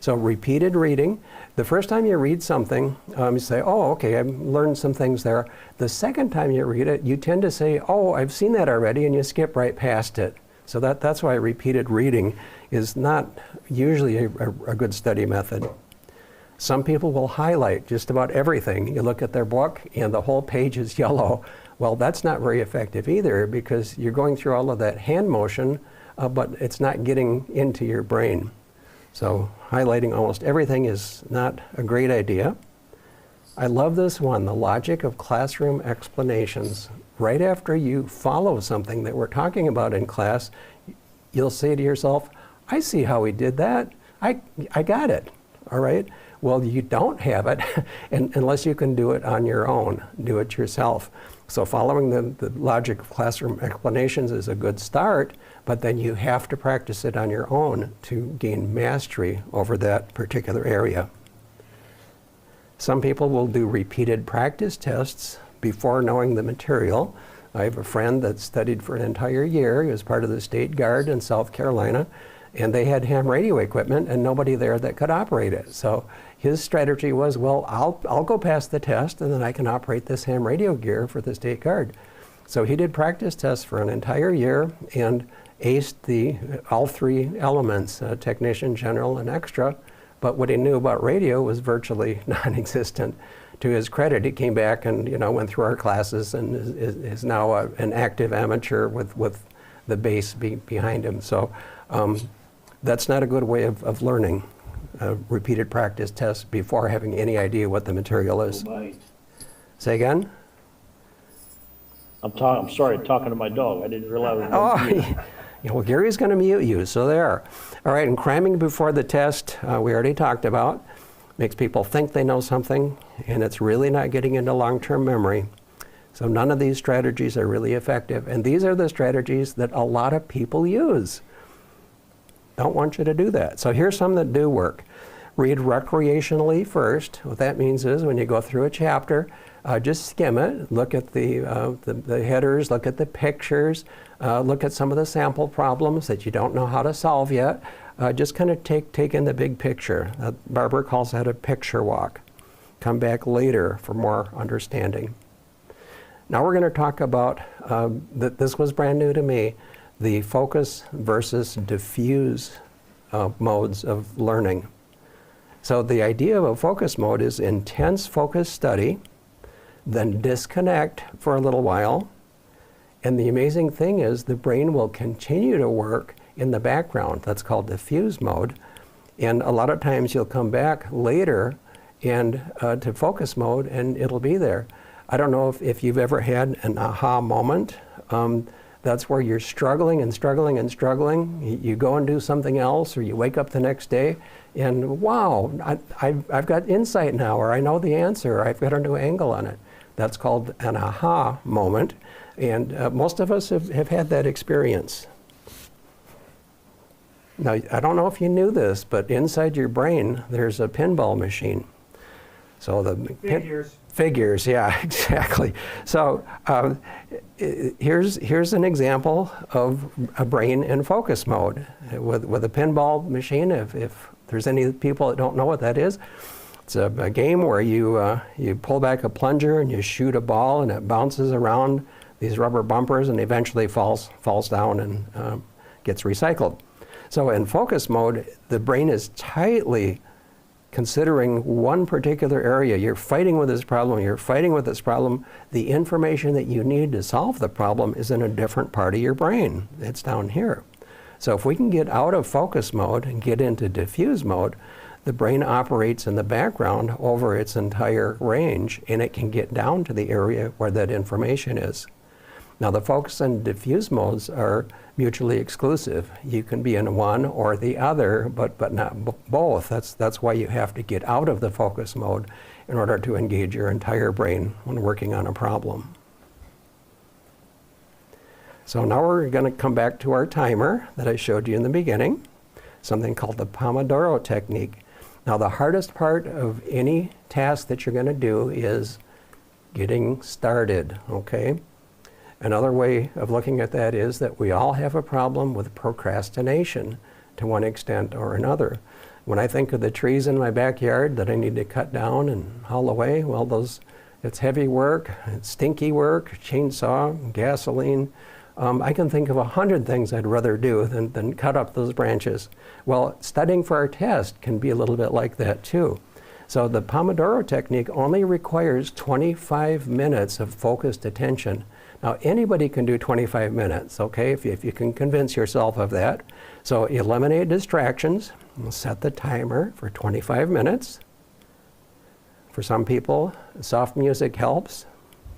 So repeated reading. The first time you read something, you say, oh, okay, I've learned some things there. The second time you read it, you tend to say, oh, I've seen that already, and you skip right past it. So that's why repeated reading is not usually a good study method. Some people will highlight just about everything. You look at their book and the whole page is yellow. Well, that's not very effective either, because you're going through all of that hand motion, but it's not getting into your brain. So highlighting almost everything is not a great idea. I love this one, the logic of classroom explanations. Right after you follow something that we're talking about in class, you'll say to yourself, I see how he did that. I got it, all right? Well, you don't have it unless you can do it on your own, do it yourself. So following the logic of classroom explanations is a good start, but then you have to practice it on your own to gain mastery over that particular area. Some people will do repeated practice tests before knowing the material. I have a friend that studied for an entire year. He was part of the State Guard in South Carolina, and they had ham radio equipment and nobody there that could operate it. So his strategy was, well, I'll go past the test and then I can operate this ham radio gear for the State Guard. So he did practice tests for an entire year and aced all three elements, technician, general, and extra. But what he knew about radio was virtually non-existent. To his credit, he came back and went through our classes and is now an active amateur with the base behind him. So that's not a good way of learning. Repeated practice tests before having any idea what the material is. Say again? I'm sorry, talking to my dog. I didn't realize. Well, Gary's going to mute you, so there. All right, and cramming before the test, we already talked about. Makes people think they know something, and it's really not getting into long-term memory. So none of these strategies are really effective, and these are the strategies that a lot of people use. Don't want you to do that. So here's some that do work. Read recreationally first. What that means is when you go through a chapter, just skim it, look at the headers, look at the pictures, look at some of the sample problems that you don't know how to solve yet. Just kind of take in the big picture. Barbara calls that a picture walk. Come back later for more understanding. Now we're going to talk about, this was brand new to me, the focus versus diffuse modes of learning. So the idea of a focus mode is intense focus study, then disconnect for a little while, and the amazing thing is the brain will continue to work in the background. That's called diffuse mode, and a lot of times you'll come back later and to focus mode and it'll be there. I don't know if you've ever had an aha moment. That's where you're struggling and struggling and struggling. You go and do something else, or you wake up the next day and wow, I've got insight now, or I know the answer, or I've got a new angle on it. That's called an aha moment, and most of us have had that experience. Now, I don't know if you knew this, but inside your brain, there's a pinball machine. So the figures, yeah, exactly. So here's an example of a brain in focus mode. With a pinball machine, if there's any people that don't know what that is, it's a game where you pull back a plunger and you shoot a ball and it bounces around these rubber bumpers and eventually falls down and gets recycled. So in focus mode, the brain is tightly considering one particular area. You're fighting with this problem, you're fighting with this problem. The information that you need to solve the problem is in a different part of your brain. It's down here. So if we can get out of focus mode and get into diffuse mode, the brain operates in the background over its entire range, and it can get down to the area where that information is. Now the focus and diffuse modes are mutually exclusive. You can be in one or the other, but not both. That's why you have to get out of the focus mode in order to engage your entire brain when working on a problem. So now we're going to come back to our timer that I showed you in the beginning, something called the Pomodoro technique. Now, the hardest part of any task that you're going to do is getting started, okay? Another way of looking at that is that we all have a problem with procrastination to one extent or another. When I think of the trees in my backyard that I need to cut down and haul away, well, it's heavy work, it's stinky work, chainsaw, gasoline. I can think of 100 things I'd rather do than cut up those branches. Well, studying for our test can be a little bit like that too. So the Pomodoro technique only requires 25 minutes of focused attention. Now, anybody can do 25 minutes, okay, if you can convince yourself of that. So eliminate distractions, set the timer for 25 minutes. For some people, soft music helps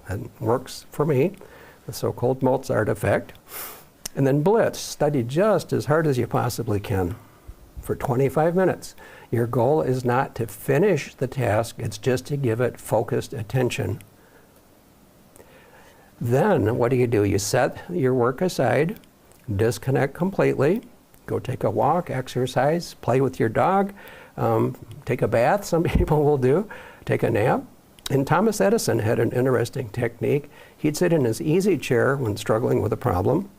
and works for me, the so-called Mozart effect. And then blitz, study just as hard as you possibly can for 25 minutes. Your goal is not to finish the task, it's just to give it focused attention. Then what do? You set your work aside, disconnect completely, go take a walk, exercise, play with your dog, take a bath, some people will do, take a nap. And Thomas Edison had an interesting technique. He'd sit in his easy chair when struggling with a problem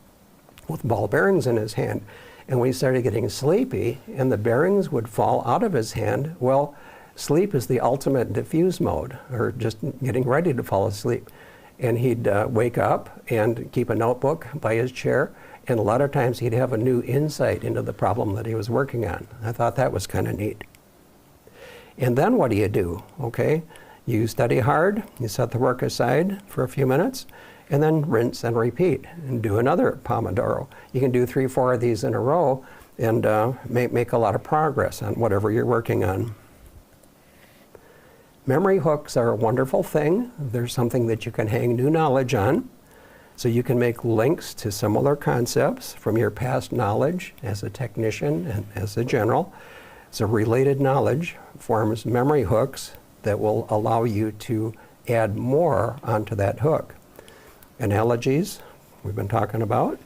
with ball bearings in his hand. And when he started getting sleepy and the bearings would fall out of his hand, well, sleep is the ultimate diffuse mode, or just getting ready to fall asleep. And he'd wake up and keep a notebook by his chair, and a lot of times he'd have a new insight into the problem that he was working on. I thought that was kind of neat. And then what do? Okay, you study hard, you set the work aside for a few minutes, and then rinse and repeat, and do another Pomodoro. You can do 3 or 4 of these in a row and make a lot of progress on whatever you're working on. Memory hooks are a wonderful thing. They're something that you can hang new knowledge on. So you can make links to similar concepts from your past knowledge as a technician and as a general. So related knowledge forms memory hooks that will allow you to add more onto that hook. Analogies, we've been talking about.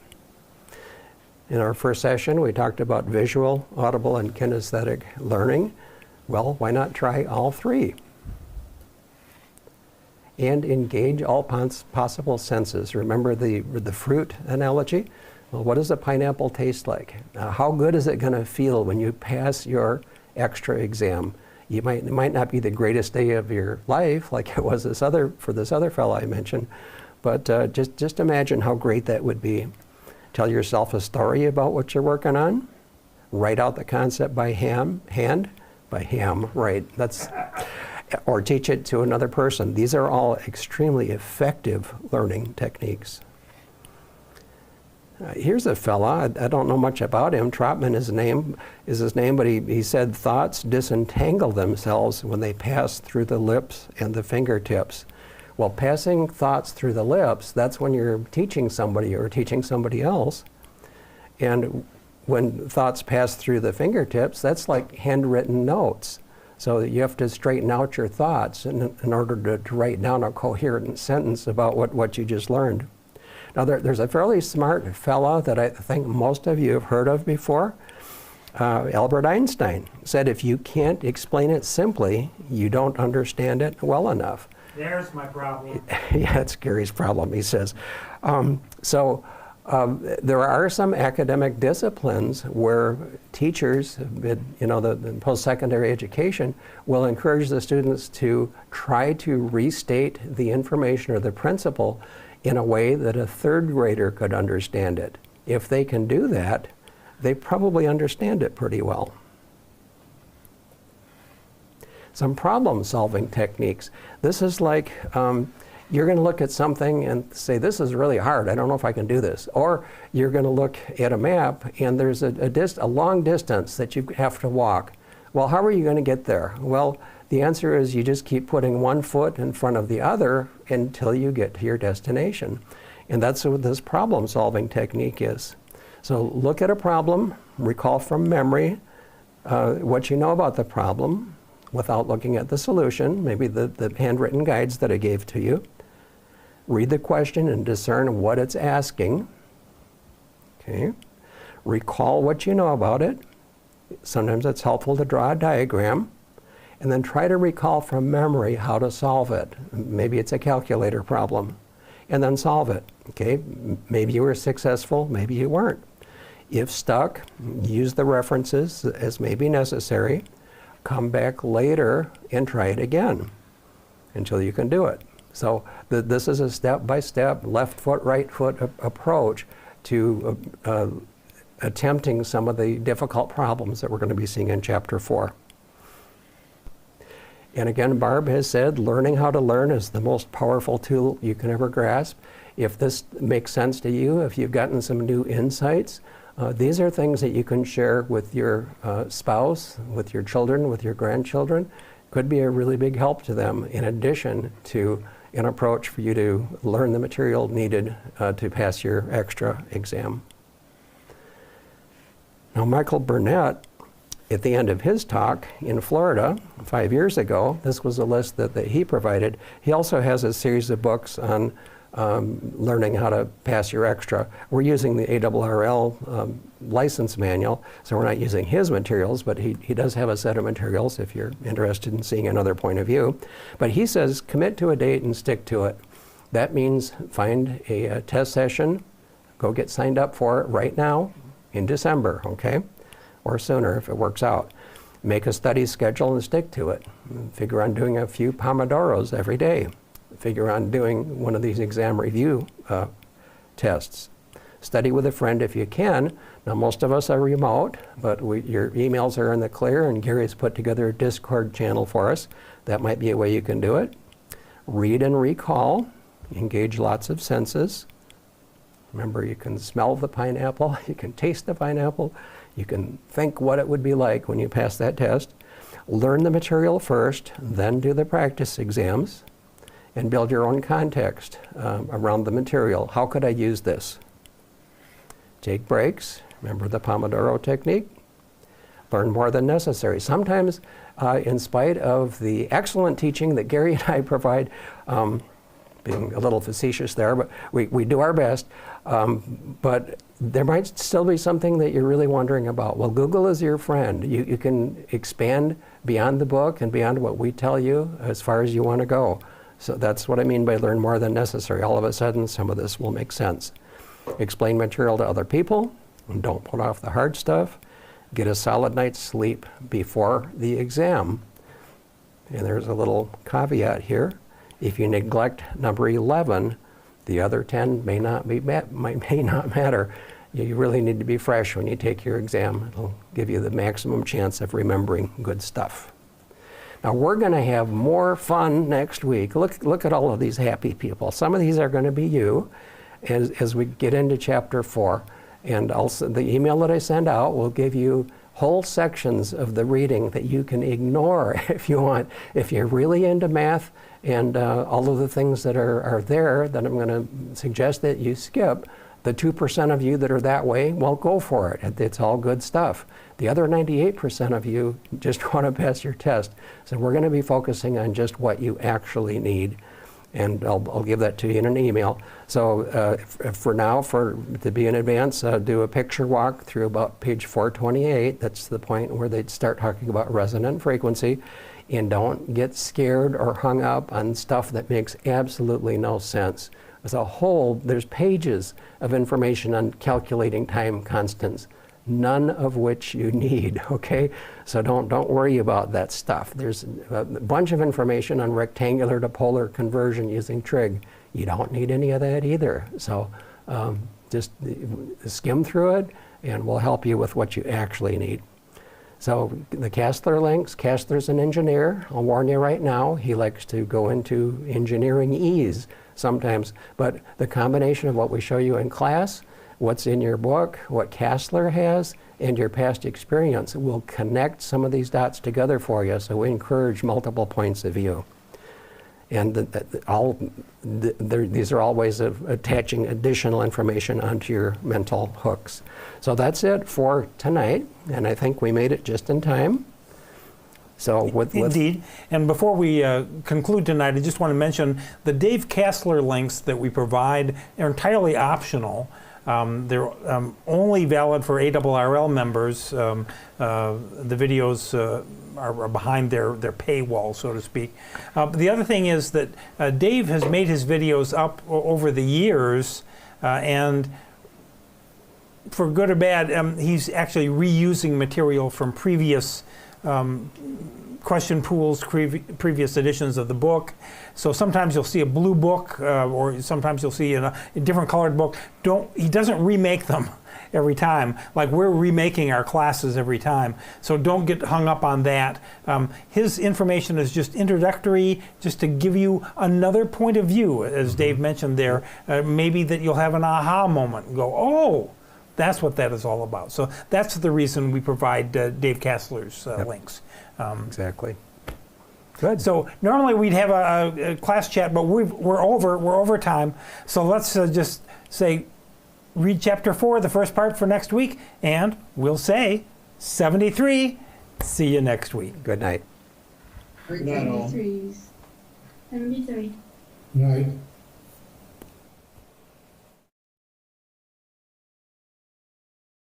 In our first session, we talked about visual, audible, and kinesthetic learning. Well, why not try all 3? And engage all possible senses. Remember the fruit analogy? Well, what does a pineapple taste like? How good is it going to feel when you pass your extra exam? It might not be the greatest day of your life, like it was for this other fellow I mentioned, but just imagine how great that would be. Tell yourself a story about what you're working on. Write out the concept by hand, right? Or teach it to another person. These are all extremely effective learning techniques. Here's a fella, I don't know much about him. Trotman is his name, but he said thoughts disentangle themselves when they pass through the lips and the fingertips. Well, passing thoughts through the lips, that's when you're teaching somebody or teaching somebody else. And when thoughts pass through the fingertips, that's like handwritten notes. So you have to straighten out your thoughts in order to write down a coherent sentence about what you just learned. Now there's a fairly smart fella that I think most of you have heard of before. Albert Einstein said if you can't explain it simply, you don't understand it well enough. There's my problem. Yeah, it's Gary's problem, he says. There are some academic disciplines where teachers, the post-secondary education, will encourage the students to try to restate the information or the principle in a way that a 3rd grader could understand it. If they can do that, they probably understand it pretty well. Some problem-solving techniques. This is like you're going to look at something and say, this is really hard, I don't know if I can do this. Or you're going to look at a map and there's a long distance that you have to walk. Well, how are you going to get there? Well, the answer is you just keep putting one foot in front of the other until you get to your destination. And that's what this problem-solving technique is. So look at a problem, recall from memory what you know about the problem without looking at the solution, maybe the handwritten guides that I gave to you. Read the question and discern what it's asking. Okay. Recall what you know about it. Sometimes it's helpful to draw a diagram and then try to recall from memory how to solve it. Maybe it's a calculator problem, and then solve it, okay? Maybe you were successful, maybe you weren't. If stuck, use the references as may be necessary, come back later and try it again until you can do it. So this is a step-by-step, left foot, right foot approach to attempting some of the difficult problems that we're going to be seeing in Chapter 4. And again, Barb has said, learning how to learn is the most powerful tool you can ever grasp. If this makes sense to you, if you've gotten some new insights, these are things that you can share with your spouse, with your children, with your grandchildren. Could be a really big help to them, in addition to an approach for you to learn the material needed to pass your extra exam. Now, Michael Burnett, at the end of his talk in Florida 5 years ago, this was a list that he provided. He also has a series of books on learning how to pass your extra. We're using the ARRL license manual, so we're not using his materials, but he does have a set of materials if you're interested in seeing another point of view. But he says, commit to a date and stick to it. That means find a test session, go get signed up for it right now in December, okay? Or sooner if it works out. Make a study schedule and stick to it. Figure on doing a few Pomodoros every day. Figure on doing one of these exam review tests. Study with a friend if you can. Now, most of us are remote, but your emails are in the clear, and Gary's put together a Discord channel for us. That might be a way you can do it. Read and recall. Engage lots of senses. Remember, you can smell the pineapple, you can taste the pineapple, you can think what it would be like when you pass that test. Learn the material first, then do the practice exams, and build your own context around the material. How could I use this? Take breaks. Remember the Pomodoro technique? Learn more than necessary. Sometimes, in spite of the excellent teaching that Gary and I provide, being a little facetious there, but we do our best. But there might still be something that you're really wondering about. Well, Google is your friend. You can expand beyond the book and beyond what we tell you as far as you want to go. So that's what I mean by learn more than necessary. All of a sudden, some of this will make sense. Explain material to other people, and don't put off the hard stuff. Get a solid night's sleep before the exam. And there's a little caveat here. If you neglect number 11, the other 10 may not matter. You really need to be fresh when you take your exam. It'll give you the maximum chance of remembering good stuff. Now, we're going to have more fun next week. Look at all of these happy people. Some of these are going to be you as we get into Chapter 4. And also the email that I send out will give you whole sections of the reading that you can ignore if you want. If you're really into math and all of the things that are there, then I'm going to suggest that you skip. The 2% of you that are that way, well, go for it. It's all good stuff. The other 98% of you just want to pass your test. So we're going to be focusing on just what you actually need. And I'll give that to you in an email. So for now, to be in advance, do a picture walk through about page 428. That's the point where they'd start talking about resonant frequency. And don't get scared or hung up on stuff that makes absolutely no sense. As a whole, there's pages of information on calculating time constants, none of which you need, okay? So don't worry about that stuff. There's a bunch of information on rectangular to polar conversion using trig. You don't need any of that either. So just skim through it, and we'll help you with what you actually need. So the Kastler links, Kastler's an engineer. I'll warn you right now, he likes to go into engineering ease sometimes, but the combination of what we show you in class, what's in your book, what Kastler has, and your past experience will connect some of these dots together for you, so we encourage multiple points of view. And these are all ways of attaching additional information onto your mental hooks. So that's it for tonight, and I think we made it just in time. So Indeed. And before we conclude tonight, I just want to mention the Dave Kastler links that we provide are entirely optional. They're only valid for ARRL members. The videos are behind their paywall, so to speak. The other thing is that Dave has made his videos up over the years, and for good or bad, he's actually reusing material from previous question pools, previous editions of the book. So sometimes you'll see a blue book, or sometimes you'll see a different colored book. He doesn't remake them every time, like we're remaking our classes every time. So don't get hung up on that. His information is just introductory, just to give you another point of view, as Dave mentioned there. Maybe that you'll have an aha moment and go, oh, that's what that is all about. So that's the reason we provide Dave Kassler's links. Exactly. Good. So normally we'd have a class chat, but we're over time. So let's just say, read chapter 4, the first part for next week, and we'll say 73. See you next week. Good night. Good night, all. 73. 73. Night.